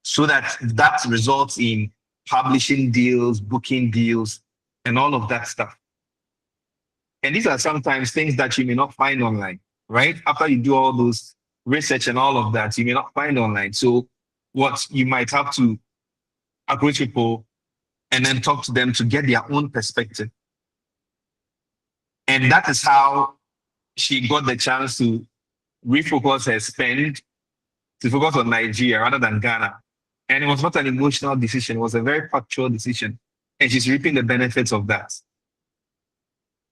so that results in publishing deals, booking deals, and all of that stuff. And these are sometimes things that you may not find online, right? After you do all those research and all of that, you may not find online. So what you might have to approach people and then talk to them to get their own perspective. And that is how she got the chance to refocus her spend to focus on Nigeria rather than Ghana. And it was not an emotional decision, it was a very factual decision. And she's reaping the benefits of that.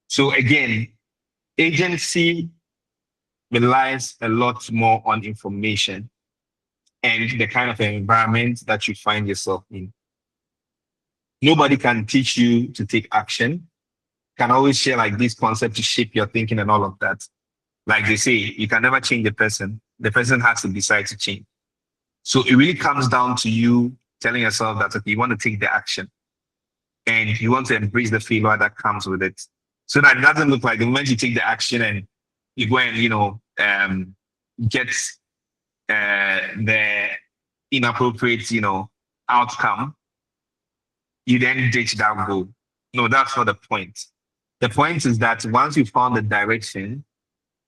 So again, agency relies a lot more on information and the kind of environment that you find yourself in. Nobody can teach you to take action. Can always share like this concept to shape your thinking and all of that. Like they say, you can never change the person. The person has to decide to change. So it really comes down to you telling yourself that okay, you want to take the action and you want to embrace the failure that comes with it. So that it doesn't look like the moment you take the action and you go and, get the inappropriate, outcome, you then ditch that goal. No, that's not the point. The point is that once you found the direction,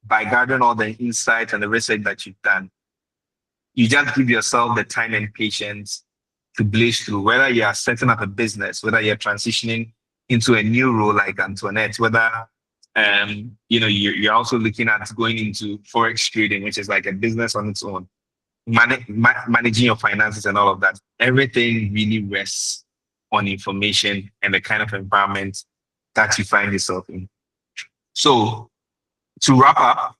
by gathering all the insights and the research that you've done, you just give yourself the time and patience to blaze through, whether you are setting up a business, whether you're transitioning into a new role like Antoinette, whether you're also looking at going into forex trading, which is like a business on its own, managing your finances and all of that. Everything really rests on information and the kind of environment that you find yourself in. So to wrap up,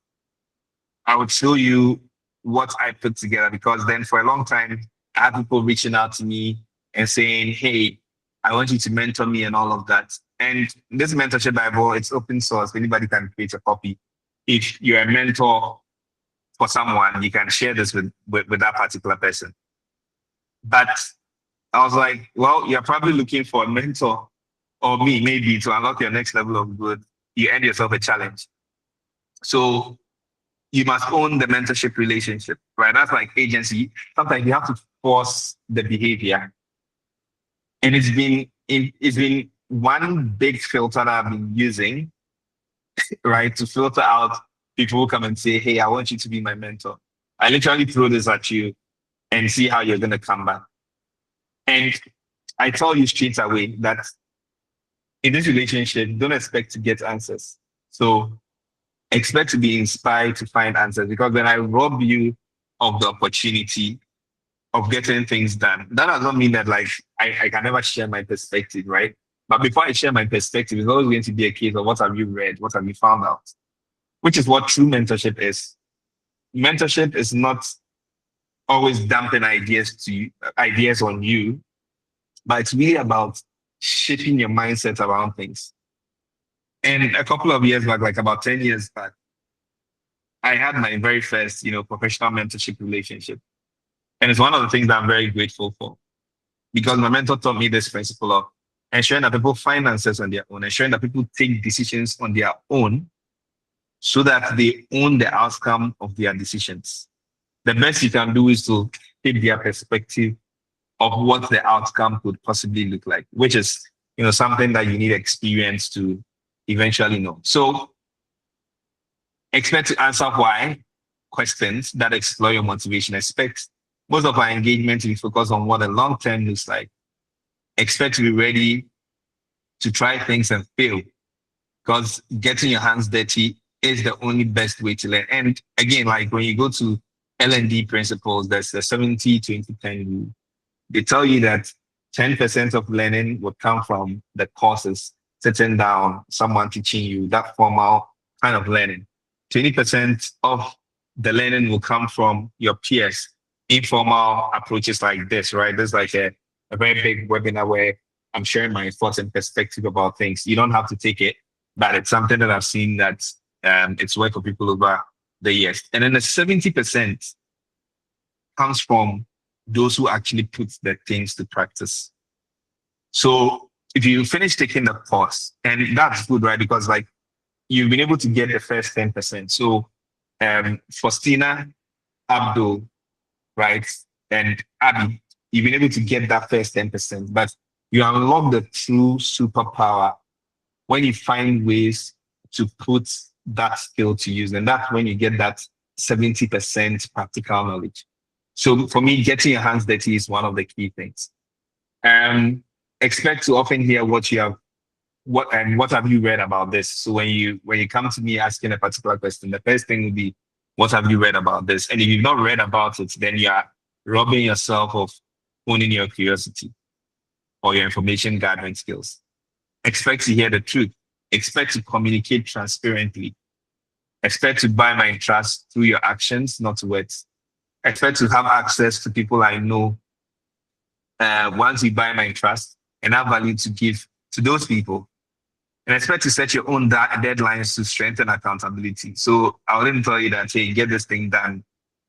I would show you what I put together because then for a long time, I had people reaching out to me and saying, hey, I want you to mentor me and all of that. And this mentorship Bible, it's open source. Anybody can create a copy. If you're a mentor for someone, you can share this with that particular person. But I was like, well, you're probably looking for a mentor or me, maybe to unlock your next level of good. You end yourself a challenge. So you must own the mentorship relationship, right? That's like agency. Sometimes you have to force the behavior. And it's been one big filter that I've been using, right? To filter out people who come and say, hey, I want you to be my mentor. I literally throw this at you and see how you're going to come back. And I tell you straight away that in this relationship, don't expect to get answers. So expect to be inspired to find answers because when I rob you of the opportunity of getting things done, that does not mean that like I can never share my perspective, right? But before I share my perspective, it's always going to be a case of what have you read, what have you found out, which is what true mentorship is. Mentorship is not always dumping ideas on you, but it's really about shaping your mindset around things. And a couple of years back, like about 10 years back, I had my very first, professional mentorship relationship. And it's one of the things that I'm very grateful for because my mentor taught me this principle of ensuring that people find answers on their own, ensuring that people take decisions on their own so that they own the outcome of their decisions. The best you can do is to take their perspective of what the outcome could possibly look like, which is, something that you need experience to eventually know. So expect to answer why questions that explore your motivation. Expect most of our engagement to be focused on what the long term looks like. Expect to be ready to try things and fail because getting your hands dirty is the only best way to learn. And again, like when you go to L&D principles, there's the 70-20-10 rule. They tell you that 10% of learning would come from the courses, sitting down, someone teaching you, that formal kind of learning. 20% of the learning will come from your peers, informal approaches like this, right? There's like a very big webinar where I'm sharing my thoughts and perspective about things. You don't have to take it, but it's something that I've seen that it's worked for people over the years. And then the 70% comes from those who actually put the things to practice. So if you finish taking the course, and that's good, right? Because like you've been able to get the first 10%. So Faustina, Abdul, right, and Abby, you've been able to get that first 10%, but you unlock the true superpower when you find ways to put that skill to use. And that's when you get that 70% practical knowledge. So for me, getting your hands dirty is one of the key things. Expect to often hear what you have, what have you read about this? So when you come to me asking a particular question, the first thing will be, what have you read about this? And if you've not read about it, then you are robbing yourself of owning your curiosity or your information gathering skills. Expect to hear the truth. Expect to communicate transparently. Expect to buy my trust through your actions, not words. Expect to have access to people I know. Once you buy my trust and have value to give to those people. And expect to set your own deadlines to strengthen accountability. So I wouldn't tell you that, hey, get this thing done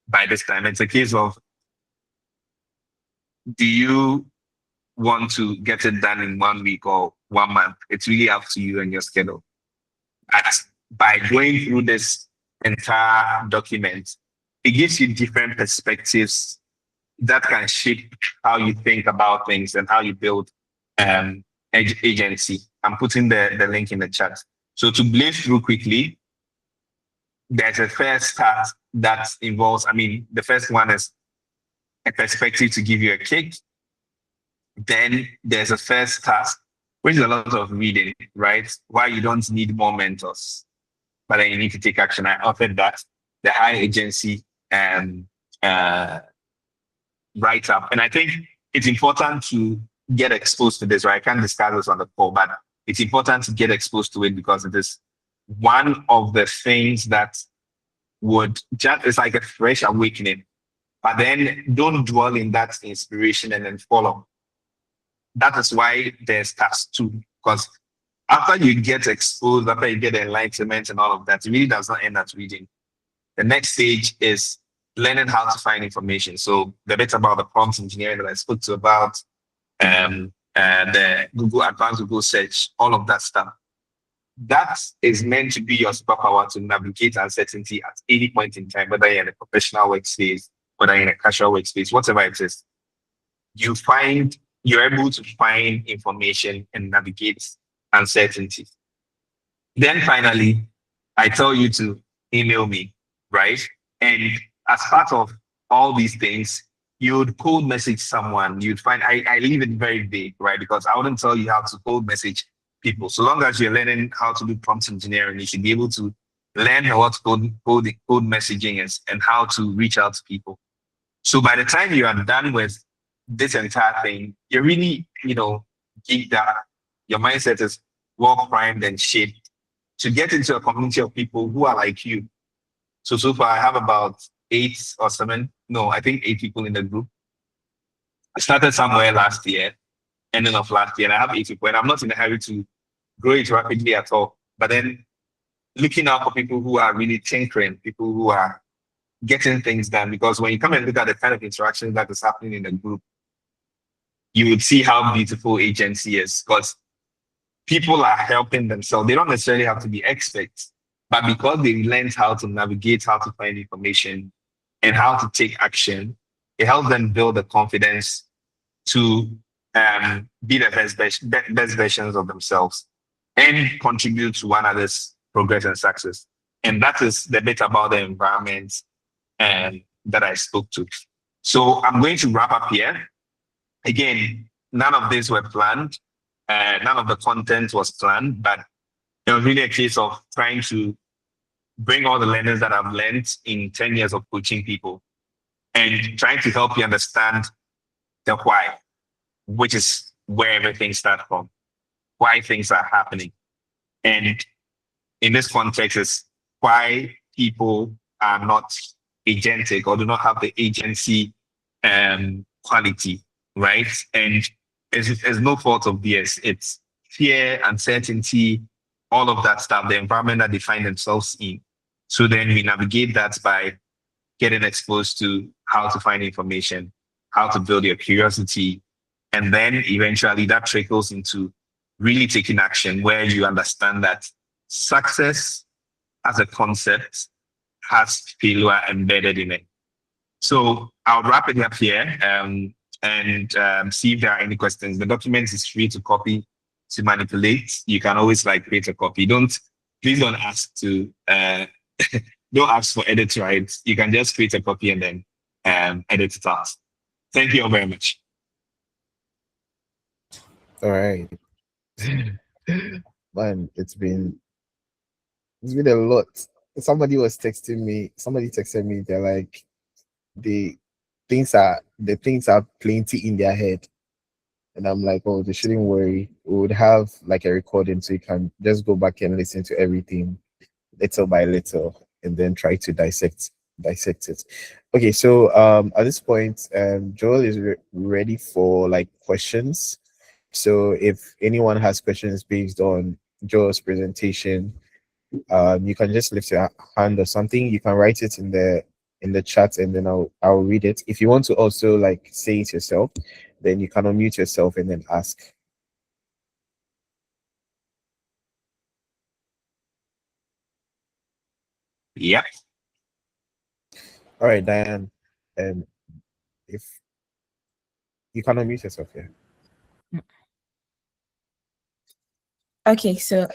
by this time. It's a case of, do you want to get it done in 1 week or 1 month? It's really up to you and your schedule. By going through this entire document, it gives you different perspectives that can shape how you think about things and how you build agency. I'm putting the link in the chat. So to blaze through quickly, there's a first task that involves, the first one is a perspective to give you a kick. Then there's a first task, which is a lot of reading, right? Why you don't need more mentors, but then you need to take action. I offered that, the high agency write up. And I think it's important to get exposed to this, right? I can't discuss this on the call, but it's important to get exposed to it because it is one of the things that would just, it's like a fresh awakening. But then don't dwell in that inspiration and then follow. That is why there's task 2, because after you get exposed, after you get enlightenment and all of that, it really does not end at reading. The next stage is learning how to find information. So the bit about the prompt engineering that I spoke to about, the advanced Google search, all of that stuff. That is meant to be your superpower to navigate uncertainty at any point in time, whether you're in a professional workspace, whether you're in a casual workspace, whatever it is. You're able to find information and navigate uncertainty. Then finally, I tell you to email me, right? And as part of all these things, you would cold message someone. You'd find, I leave it very vague, right? Because I wouldn't tell you how to cold message people. So long as you're learning how to do prompt engineering, you should be able to learn what code messaging is and how to reach out to people. So by the time you are done with this entire thing, you're really, geeked out. Your mindset is well primed and shaped to get into a community of people who are like you. So far I have about 8 or 7, no, I think 8 people in the group. I started somewhere last year, ending of last year, and I have 8 people, and I'm not in a hurry to grow it rapidly at all. But then looking out for people who are really tinkering, people who are getting things done, because when you come and look at the kind of interaction that is happening in the group, you would see how beautiful agency is, because people are helping themselves. They don't necessarily have to be experts, but because they learned how to navigate, how to find information, and how to take action, it helps them build the confidence to be the best versions of themselves and contribute to one another's progress and success. And that is the bit about the environment that I spoke to. So I'm going to wrap up here. Again, none of this were planned. None of the content was planned, but it was really a case of trying to bring all the learners that I've learned in 10 years of coaching people and trying to help you understand the why, which is where everything starts from, why things are happening. And in this context is why people are not agentic or do not have the agency quality, right? And it's no fault of theirs. It's fear, uncertainty, all of that stuff, the environment that they find themselves in. So then we navigate that by getting exposed to how to find information, how to build your curiosity. And then eventually that trickles into really taking action where you understand that success as a concept has failure embedded in it. So I'll wrap it up here and see if there are any questions. The document is free to copy, to manipulate. You can always like create a copy. Please don't ask to don't ask for edit rights. You can just create a copy and then edit it out. Thank you all very much. All right. Man, it's been a lot. Somebody texted me, they're like, the things are plenty in their head. And I'm like, oh, they shouldn't worry. We would have like a recording so you can just go back and listen to everything little by little and then try to dissect it. Okay, so at this point, Joel is ready for like questions. So if anyone has questions based on Joel's presentation, you can just lift your hand or something. You can write it in the chat and then I'll read it. If you want to also like say it yourself, then you can unmute yourself and then ask. Yep. All right, Diane. If you can unmute yourself, yeah. Okay, so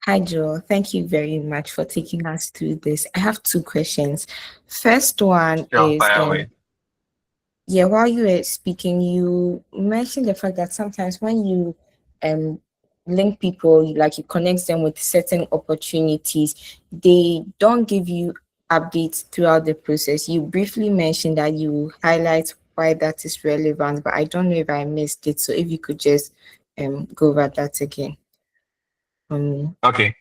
hi Joel. Thank you very much for taking us through this. I have two questions. First one is yeah, while you were speaking, you mentioned the fact that sometimes when you link people, like you connect them with certain opportunities, they don't give you updates throughout the process. You briefly mentioned that you highlight why that is relevant, but I don't know if I missed it. So if you could just go over that again. Okay.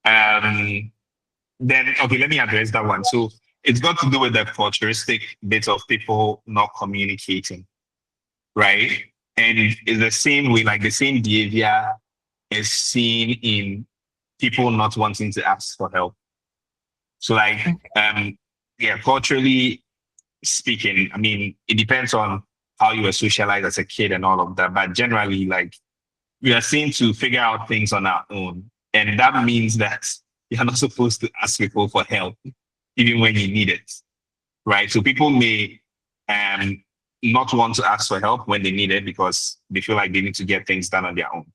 Then let me address that one. So it's got to do with the futuristic bit of people not communicating, right? And it's the same way, like the same behavior is seen in people not wanting to ask for help. So like culturally speaking, I mean, it depends on how you were socialized as a kid and all of that. But generally, like we are seen to figure out things on our own. And that means that you're not supposed to ask people for help, even when you need it. Right. So people may not want to ask for help when they need it because they feel like they need to get things done on their own.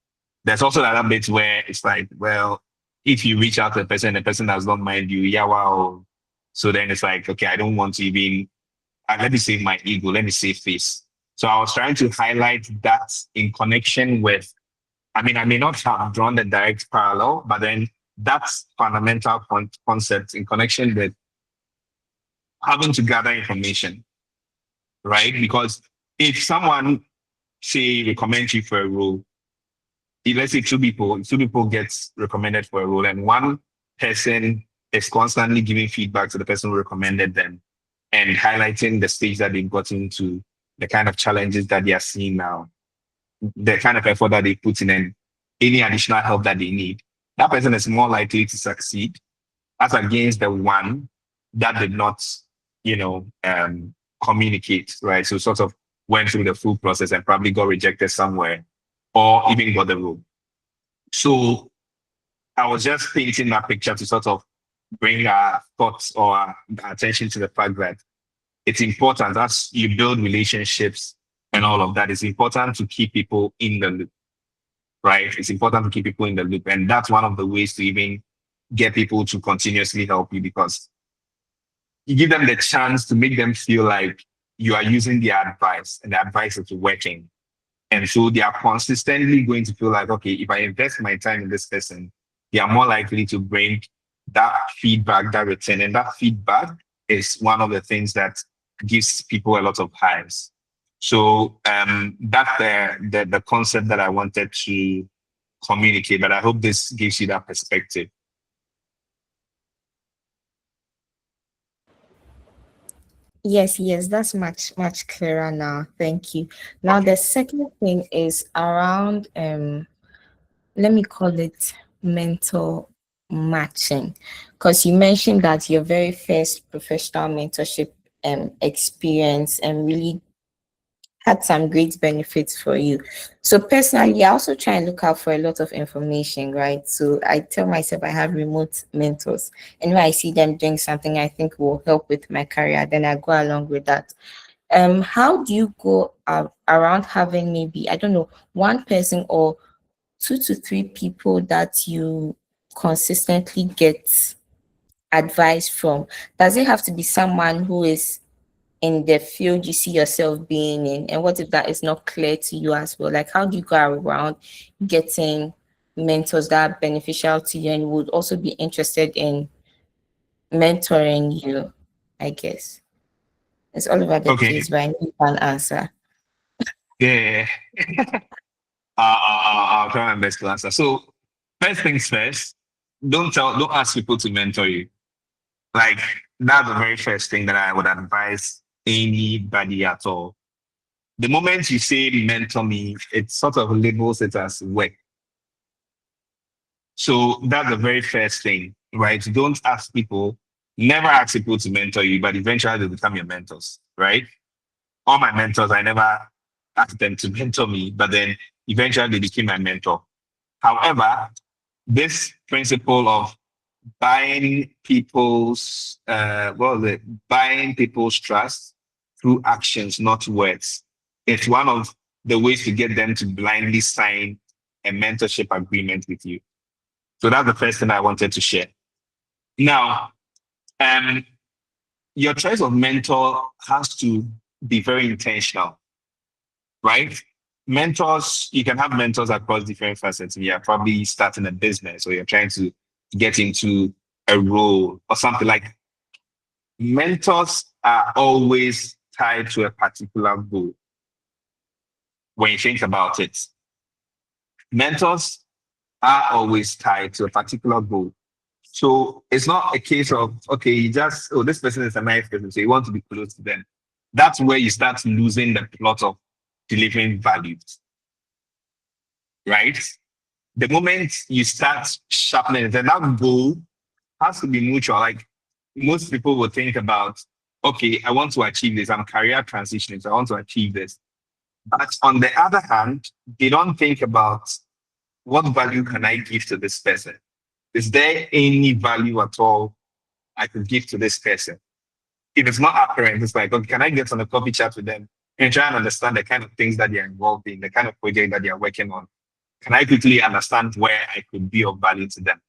There's also that bit where it's like, well, if you reach out to a person, the person does not mind you, yeah, wow. So then it's like, okay, I don't want to even let me save my ego, let me save face. So I was trying to highlight that in connection with, I mean, I may not have drawn the direct parallel, but then that's fundamental concept in connection with having to gather information, right? Because if someone, say, recommends you for a role, let's say two people gets recommended for a role, and one person is constantly giving feedback to the person who recommended them and highlighting the stage that they've gotten to, the kind of challenges that they are seeing now, the kind of effort that they put in, and any additional help that they need. That person is more likely to succeed as against the one that did not, communicate, right? So sort of went through the full process and probably got rejected somewhere or even got the role. So I was just painting that picture to sort of bring our thoughts or our attention to the fact that it's important as you build relationships and all of that. It's important to keep people in the loop, right? It's important to keep people in the loop. And that's one of the ways to even get people to continuously help you because you give them the chance to make them feel like you are using their advice and the advice is working. And so they are consistently going to feel like, okay, if I invest my time in this person, they are more likely to bring that feedback, that return, and that feedback is one of the things that gives people a lot of highs. So that's the concept that I wanted to communicate, but I hope this gives you that perspective. Yes, yes, that's much clearer now. Thank you. Now Okay. the second thing is around let me call it mentor matching, because you mentioned that your very first professional mentorship experience and really had some great benefits for you. So personally, I also try and look out for a lot of information, right? So I tell myself I have remote mentors, and when I see them doing something I think will help with my career, then I go along with that. How do you go around having maybe, I don't know, one person or two to three people that you consistently get advice from? Does it have to be someone who is in the field you see yourself being in? And what if that is not clear to you as well? Like, how do you go around getting mentors that are beneficial to you and would also be interested in mentoring you? I guess it's all over the Okay. place, but I need one answer. Yeah. I'll try my best to answer. So first things first, don't ask people to mentor you. Like that's the very first thing that I would advise anybody at all. The moment you say mentor me, it sort of labels it as work. So that's the very first thing, right? Don't ask people, never ask people to mentor you, but eventually they become your mentors, right? All my mentors, I never asked them to mentor me, but then eventually they became my mentor. However, this principle of buying people's buying people's trust through actions, not words. It's one of the ways to get them to blindly sign a mentorship agreement with you. So that's the first thing I wanted to share. Now, um, your choice of mentor has to be very intentional, right? Mentors, you can have mentors across different facets. You're probably starting a business or you're trying to get into a role or something like mentors are always tied to a particular goal when you think about it. Mentors are always tied to a particular goal. So it's not a case of, okay, you just, oh, this person is a nice person, so you want to be close to them. That's where you start losing the plot of delivering values, right? The moment you start sharpening it, then that goal has to be mutual. Like most people will think about, okay, I want to achieve this. I'm career transitioning, so I want to achieve this. But on the other hand, they don't think about what value can I give to this person? Is there any value at all I could give to this person? If it's not apparent, it's like, okay, can I get on a coffee chat with them and try and understand the kind of things that they're involved in, the kind of project that they're working on? Can I quickly understand where I could be of value to them?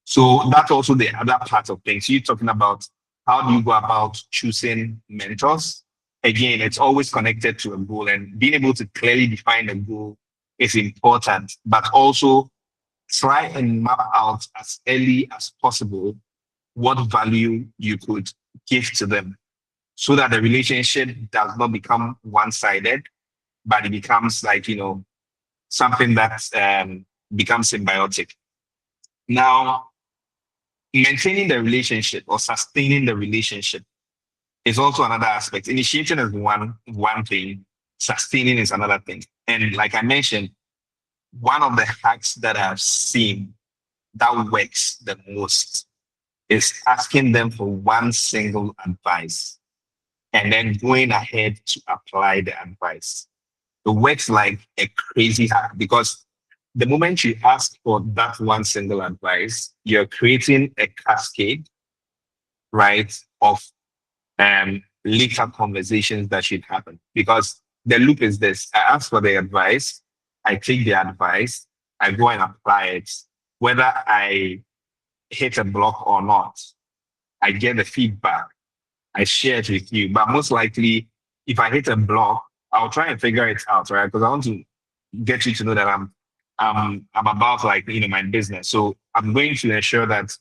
So that's also the other part of things. You're talking about how do you go about choosing mentors? Again, it's always connected to a goal, and being able to clearly define a goal is important, but also try and map out as early as possible what value you could give to them so that the relationship does not become one-sided, but it becomes like, something that becomes symbiotic. Now, maintaining the relationship or sustaining the relationship is also another aspect. Initiation is one thing, sustaining is another thing. And like I mentioned, one of the hacks that I've seen that works the most is asking them for one single advice and then going ahead to apply the advice. It works like a crazy hack because the moment you ask for that one single advice, you're creating a cascade, right, of later conversations that should happen. Because the loop is this: I ask for the advice, I take the advice, I go and apply it. Whether I hit a block or not, I get the feedback, I share it with you. But most likely, if I hit a block, I'll try and figure it out, right? Because I want to get you to know that I'm about like my business. So I'm going to ensure that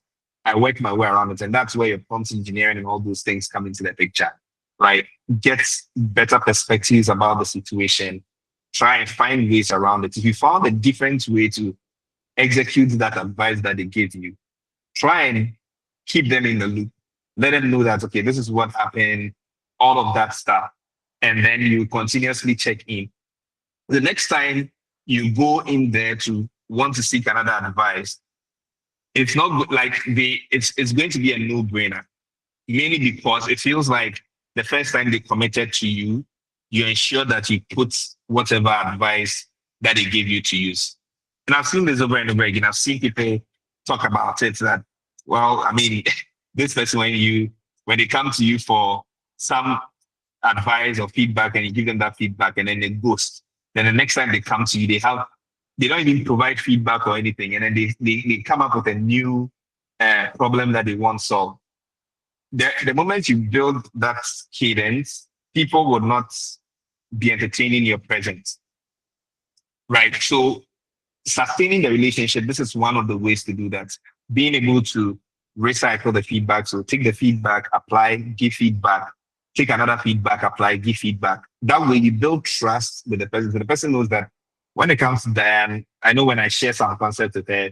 I work my way around it. And that's where your prompt engineering and all those things come into the picture. Like, get better perspectives about the situation, try and find ways around it. If you found a different way to execute that advice that they gave you, try and keep them in the loop. Let them know that, okay, this is what happened, all of that stuff. And then you continuously check in. The next time you go in there to want to seek another advice, it's not like it's going to be a no-brainer, mainly because it feels like the first time they committed to you, you ensure that you put whatever advice that they gave you to use. And I've seen this over and over again. I've seen people talk about it that, well, I mean, this person, when they come to you for some advice or feedback and you give them that feedback and then they ghost, then the next time they come to you, they don't even provide feedback or anything. And then they come up with a new problem that they want solved. The moment you build that cadence, people would not be entertaining your presence, right? So sustaining the relationship, this is one of the ways to do that. Being able to recycle the feedback. So take the feedback, apply, give feedback, take another feedback, apply, give feedback. That way you build trust with the person. So the person knows that when it comes to Diane, I know when I share some concept with her,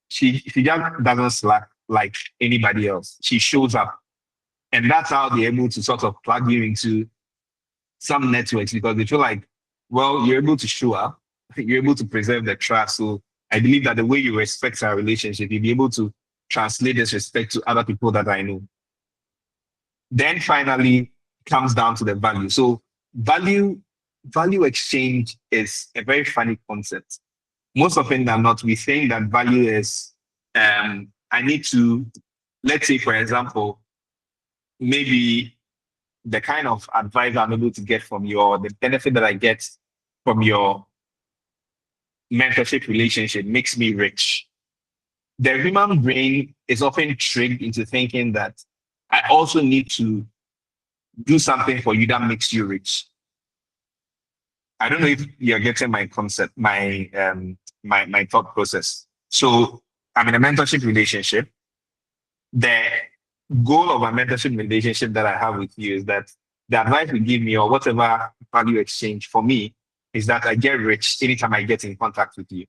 she just doesn't slack like anybody else. She shows up. And that's how they're able to sort of plug you into some networks because they feel like, well, you're able to show up, you're able to preserve the trust. So I believe that the way you respect our relationship, you'll be able to translate this respect to other people that I know. Then finally comes down to the value. So value exchange is a very funny concept. Most often than not, we think that value is, I need to, let's say, for example, maybe the kind of advice I'm able to get from you or the benefit that I get from your mentorship relationship makes me rich. The human brain is often tricked into thinking that I also need to do something for you that makes you rich. I don't know if you're getting my concept, my thought process. So I'm in a mentorship relationship. The goal of a mentorship relationship that I have with you is that the advice you give me or whatever value exchange for me is that I get rich anytime I get in contact with you.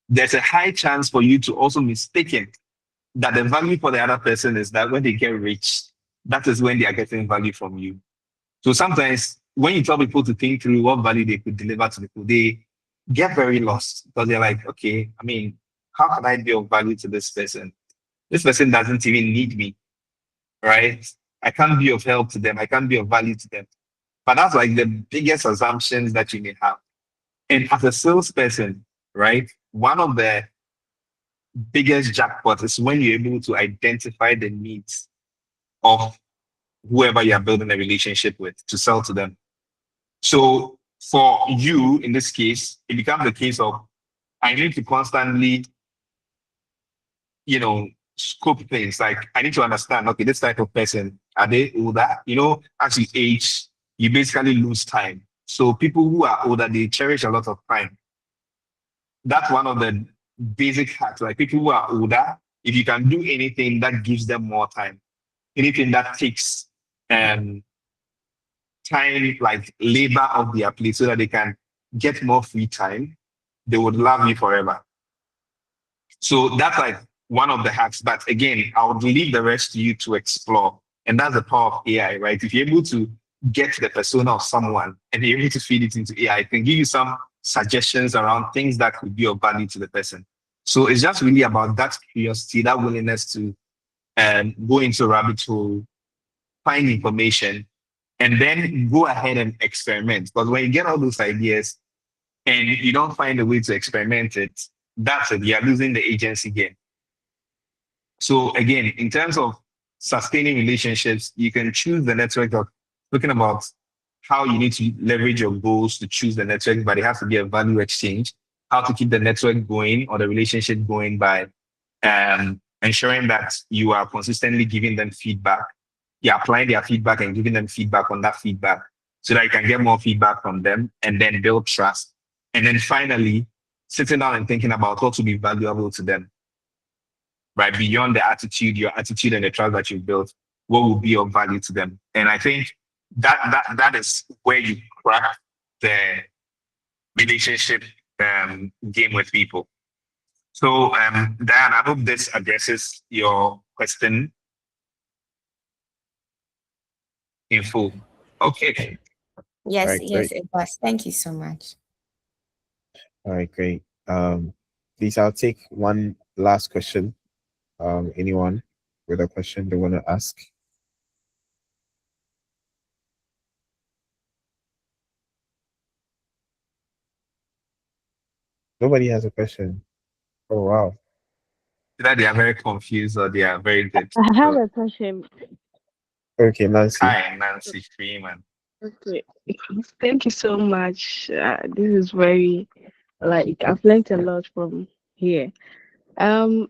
There's a high chance for you to also mistake it that the value for the other person is that when they get rich, that is when they are getting value from you. So sometimes when you tell people to think through what value they could deliver to people, they get very lost because they're like, okay, I mean, how can I be of value to this person? This person doesn't even need me, right? I can't be of help to them. I can't be of value to them. But that's like the biggest assumptions that you may have. And as a salesperson, right, one of the biggest jackpots is when you're able to identify the needs of whoever you're building a relationship with to sell to them. So for you, in this case, it becomes a case of I need to constantly, scope things. Like I need to understand, okay, this type of person, are they older? As you age, you basically lose time. So people who are older, they cherish a lot of time. That's one of the basic hacks. Like people who are older, if you can do anything that gives them more time, anything that takes time, like labor off their plate so that they can get more free time, they would love you forever. So that's like one of the hacks. But again, I would leave the rest to you to explore. And that's the power of AI, right? If you're able to get the persona of someone and you're able to feed it into AI, it can give you some suggestions around things that could be of value to the person. So it's just really about that curiosity, that willingness to go into a rabbit hole, find information, and then go ahead and experiment. Because when you get all those ideas and you don't find a way to experiment it, that's it. You're losing the agency game. So again, in terms of sustaining relationships, you can choose the network of looking about how you need to leverage your goals to choose the network, but it has to be a value exchange. How to keep the network going or the relationship going by ensuring that you are consistently giving them feedback. You're applying their feedback and giving them feedback on that feedback so that you can get more feedback from them and then build trust. And then finally, sitting down and thinking about what will be valuable to them. right? Beyond the attitude, your attitude and the trust that you built, what will be of value to them? And I think that is where you crack the relationship game with people. So, Diane, I hope this addresses your question in full. Okay. Yes, All right, yes, great. it was. Thank you so much. All right, great. Please, I'll take one last question. Anyone with a question they want to ask? Nobody has a question. Oh wow. Either they are very confused or they are very good. I have So, a question. Okay, Nancy. hi, Nancy Freeman. Okay. Thank you so much. This is very, like, I've learned a lot from here. Um,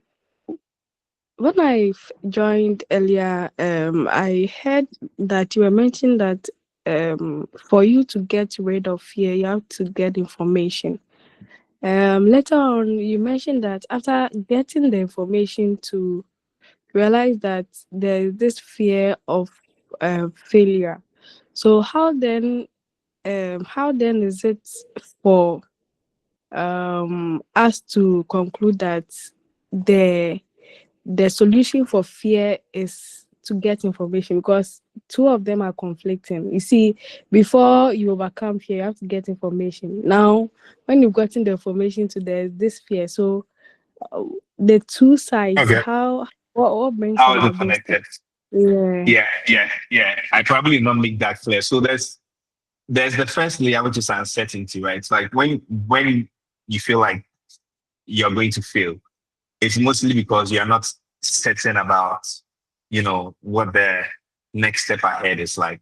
when joined earlier, I heard that you were mentioning that for you to get rid of fear, you have to get information. Later on, you mentioned that after getting the information to realize that there is this fear of failure. So how then is it for us to conclude that the the solution for fear is to get information, because two of them are conflicting. You see, before you overcome fear, you have to get information. Now, when you've gotten the information to there's this fear. So the two sides, Okay. what brings How is it about those things? connected? Yeah. Yeah. I probably did not make that clear. So there's the first layer, which is uncertainty, right? It's like when you feel like you're going to fail, it's mostly because you're not certain about, what the next step ahead is like.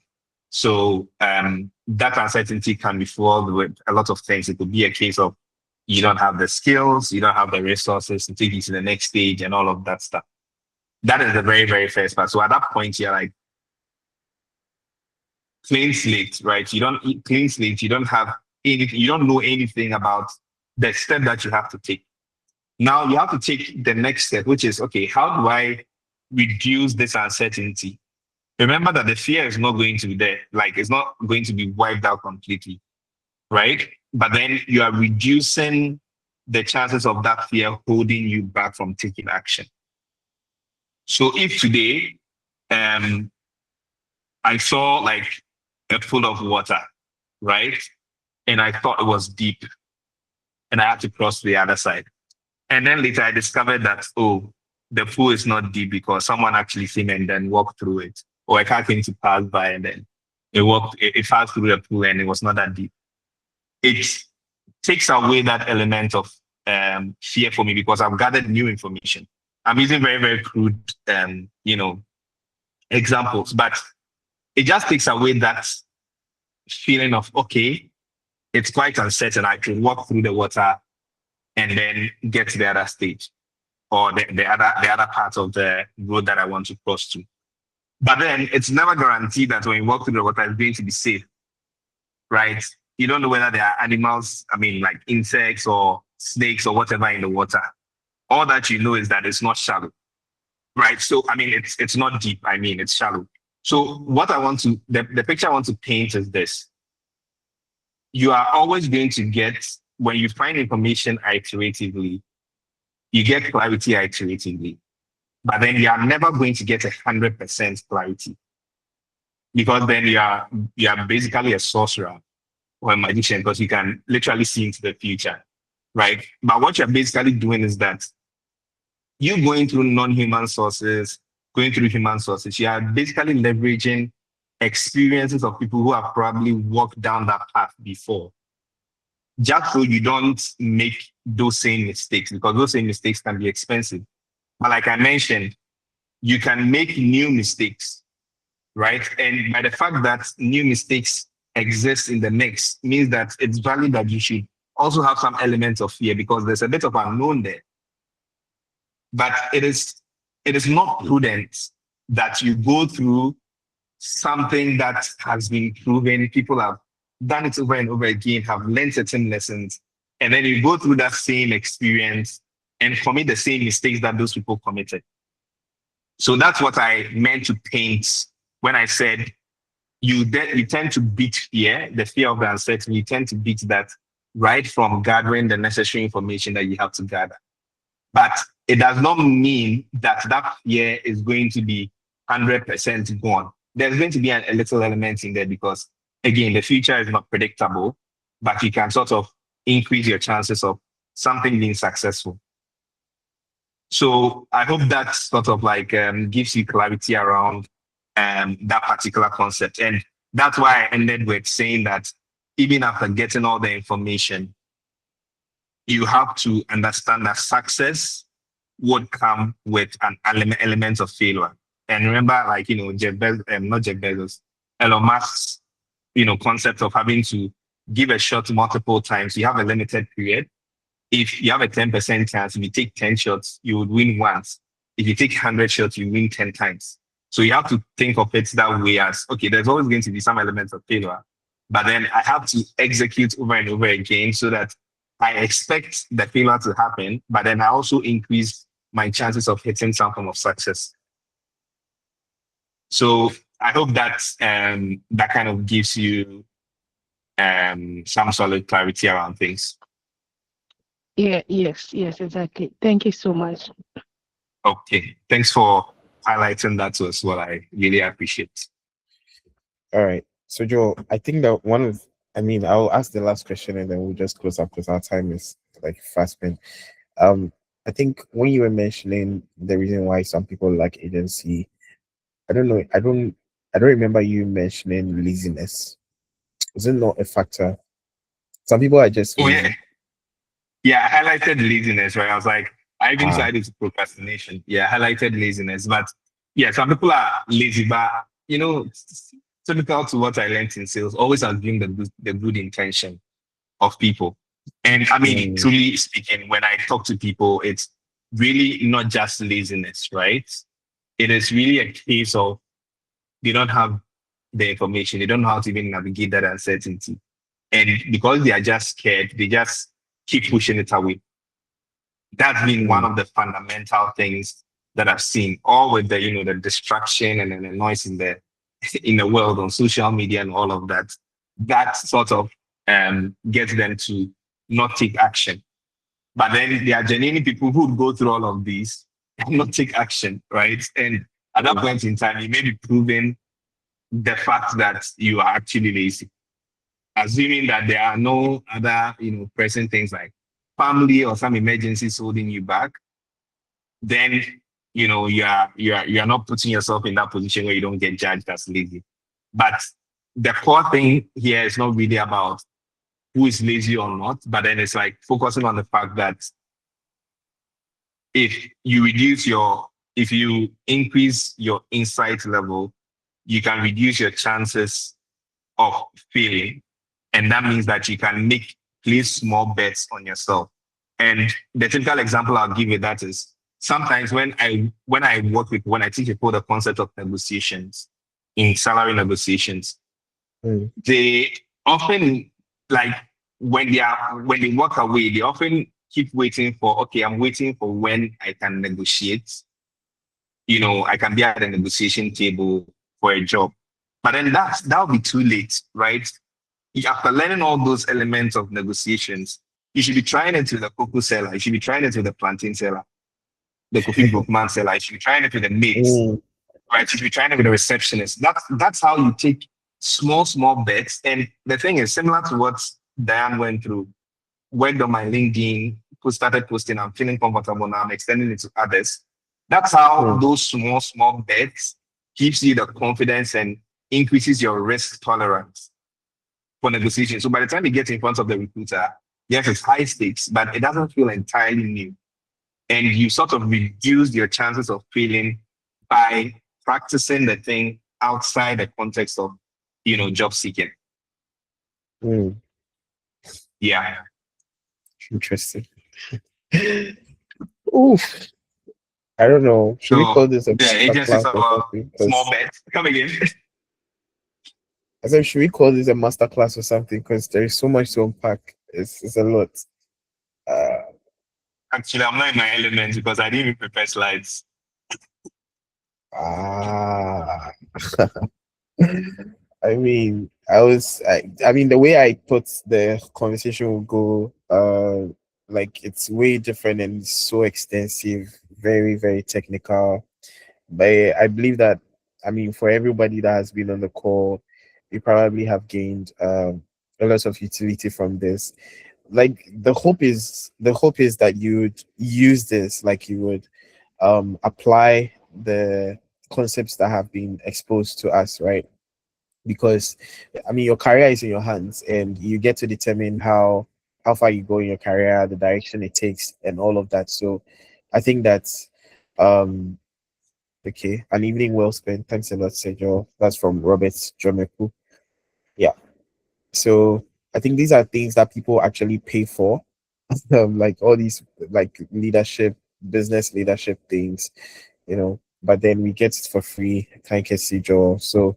So that uncertainty can be fueled with a lot of things. It could be a case of you don't have the skills, you don't have the resources to take you to the next stage and all of that stuff. That is the very, very first part. So at that point, you're like clean slate, right? You don't clean slate, you don't have anything, you don't know anything about the step that you have to take. Now you have to take the next step, which is, okay, how do I reduce this uncertainty? Remember that the fear is not going to be there, like it's not going to be wiped out completely, right? But then you are reducing the chances of that fear holding you back from taking action. So if today I saw like a pool of water, right? And I thought it was deep and I had to cross to the other side. And then later I discovered that, oh, the pool is not deep because someone actually came and then walked through it. Or a car came to pass by and then it passed through the pool and it was not that deep. It takes away that element of fear for me because I've gathered new information. I'm using very, very crude, examples, but it just takes away that feeling of, okay, it's quite uncertain. I can walk through the water and then get to the other stage or the other part of the road that I want to cross to. But then it's never guaranteed that when you walk through the water, it's going to be safe, right? You don't know whether there are animals, like insects or snakes or whatever in the water. All that you know is that it's not shallow, right? So, it's not deep. It's shallow. So what the picture I want to paint is this. You are always going to get, when you find information iteratively, you get clarity iteratively. But then you are never going to get 100% clarity because then you are basically a sorcerer or a magician because you can literally see into the future, right? But what you're basically doing is that you going through non-human sources, going through human sources, you are basically leveraging experiences of people who have probably walked down that path before, just so you don't make those same mistakes because those same mistakes can be expensive. But like I mentioned, you can make new mistakes, right? And by the fact that new mistakes exist in the mix means that it's valid that you should also have some elements of fear because there's a bit of unknown there. But it is not prudent that you go through something that has been proven. People have done it over and over again, have learned certain lessons, and then you go through that same experience and commit the same mistakes that those people committed. So that's what I meant to paint when I said you tend to beat fear, the fear of the uncertainty. You tend to beat that right from gathering the necessary information that you have to gather. But it does not mean that that fear is going to be 100% gone. There's going to be a little element in there because, again, the future is not predictable, but you can sort of increase your chances of something being successful. So I hope that sort of like gives you clarity around that particular concept. And that's why I ended with saying that even after getting all the information, you have to understand that success would come with an element of failure. And remember, like, Jeff Bezos, not Jeff Bezos, Elon Musk's, concept of having to give a shot multiple times. You have a limited period. If you have a 10% chance, if you take 10 shots, you would win once. If you take 100 shots, you win 10 times. So you have to think of it that way as, okay, there's always going to be some elements of failure, but then I have to execute over and over again so that I expect the failure to happen, but then I also increase my chances of hitting some form of success. So I hope that that kind of gives you some solid clarity around things. Yeah, yes, exactly. Thank you so much. Okay, thanks for highlighting that to us. What I really appreciate. All right. So Joe, I think that I'll ask the last question and then we'll just close up because our time is like fast spent. I think when you were mentioning the reason why some people lack agency, I don't know, I don't remember you mentioning laziness. Is it not a factor? Some people are just Oh lazy. yeah, I highlighted laziness, right? I was like, I even Ah. tried it to procrastination. Yeah, I highlighted laziness, but yeah, some people are lazy, but it's typical to what I learned in sales, always assume the good intention of people. And I mean, truly speaking, when I talk to people, it's really not just laziness, right? It is really a case of they don't have the information, they don't know how to even navigate that uncertainty. And because they are just scared, they just keep pushing it away. That's been one of the fundamental things that I've seen, all with the distraction and then the noise in the world on social media and all of that. That sort of gets them to not take action. But then there are genuinely people who would go through all of these and not take action, right? And at that point in time, you may be proving the fact that you are actually lazy, assuming that there are no other, pressing things like family or some emergencies holding you back. Then you are not putting yourself in that position where you don't get judged as lazy. But the core thing here is not really about who is lazy or not, but then it's like focusing on the fact that if you increase your insight level, you can reduce your chances of failing. And that means that you can place small bets on yourself. And the typical example I'll give you that is sometimes when I teach people the concept of negotiations in salary negotiations, they often like when they walk away, they often keep waiting for, okay, I'm waiting for when I can negotiate. I can be at the negotiation table for a job. But then that'll be too late, right? After learning all those elements of negotiations, you should be trying it with the cocoa seller. You should be trying it with the plantain seller, the coffee bookman seller. You should be trying it with the maids, right? You should be trying it with the receptionist. That's how you take small bets. And the thing is similar to what Diane went through. Worked on my LinkedIn, started posting. I'm feeling comfortable now. I'm extending it to others. That's how those small bets gives you the confidence and increases your risk tolerance for negotiation. So by the time you get in front of the recruiter, yes, it's high stakes, but it doesn't feel entirely new. And you sort of reduce your chances of failing by practicing the thing outside the context of, job seeking. Yeah. Interesting. Oof. I don't know. Should we call this a agencies masterclass or about something? small bets. Come again. I said, should we call this a masterclass or something? Because there is so much to unpack. It's a lot. Actually, I'm not in my element because I didn't even prepare slides. Ah. I mean, the way I thought the conversation would go, like it's way different and so extensive, very, very technical. But I believe that, I mean, for everybody that has been on the call, you probably have gained a lot of utility from this. Like the hope is that you'd use this, like you would apply the concepts that have been exposed to us, right? Because I mean your career is in your hands and you get to determine how far you go in your career, the direction it takes, and all of that. So I think that's um okay. An evening well spent. Thanks a lot, Sergio. That's from Robert Jomeku. Yeah. So I think these are things that people actually pay for. Like all these like leadership, business leadership things, but then we get it for free. Thank you, Joe. So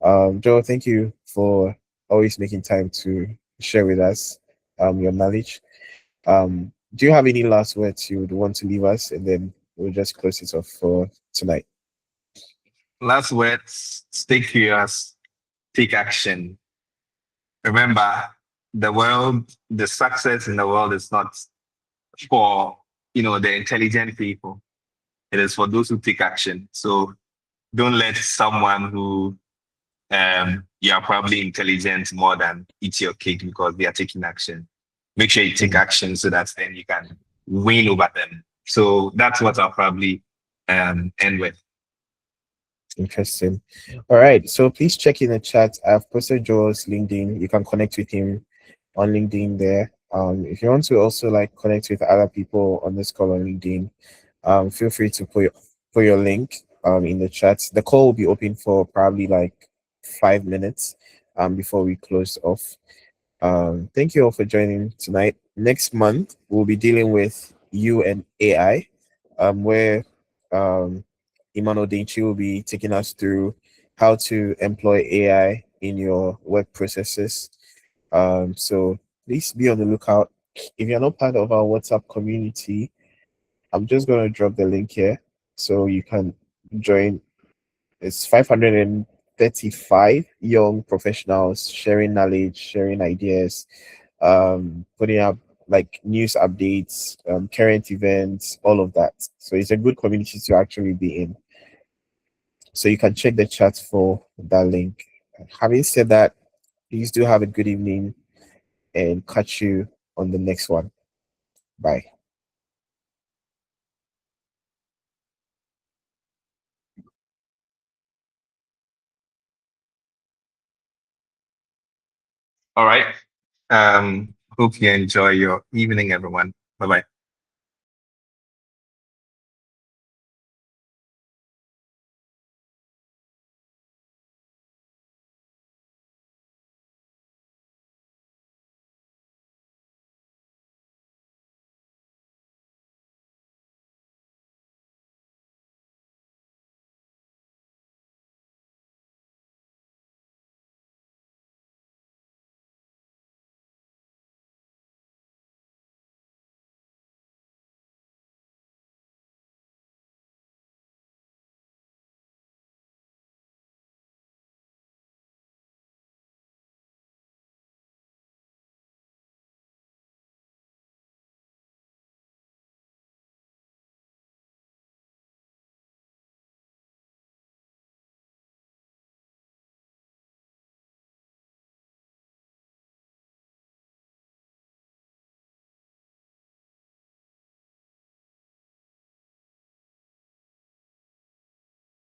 Joe, thank you for always making time to share with us your knowledge. Do you have any last words you would want to leave us, and then we'll just close it off for tonight? Last words, stay curious, take action. Remember, the success in the world is not for, the intelligent people. It is for those who take action. So don't let someone who you are probably intelligent more than eat your cake because they are taking action. Make sure you take Mm, action so that then you can win over them. So that's what I'll probably end with. interesting. All right. So please check in the chat. I've posted Joel's LinkedIn. You can connect with him on LinkedIn there. If you want to also like connect with other people on this call on LinkedIn, feel free to put your link in the chat. The call will be open for probably like 5 minutes before we close off. Thank you all for joining tonight. Next month we'll be dealing with you and AI, where Imano Denchi will be taking us through how to employ AI in your work processes. So please be on the lookout. If you're not part of our WhatsApp community, I'm just gonna drop the link here so you can join. It's 535 young professionals sharing knowledge, sharing ideas, putting up like news updates, current events, all of that. So it's a good community to actually be in. So you can check the chat for that link. Having said that, please do have a good evening and catch you on the next one. Bye. All right. Hope you enjoy your evening, everyone. Bye bye.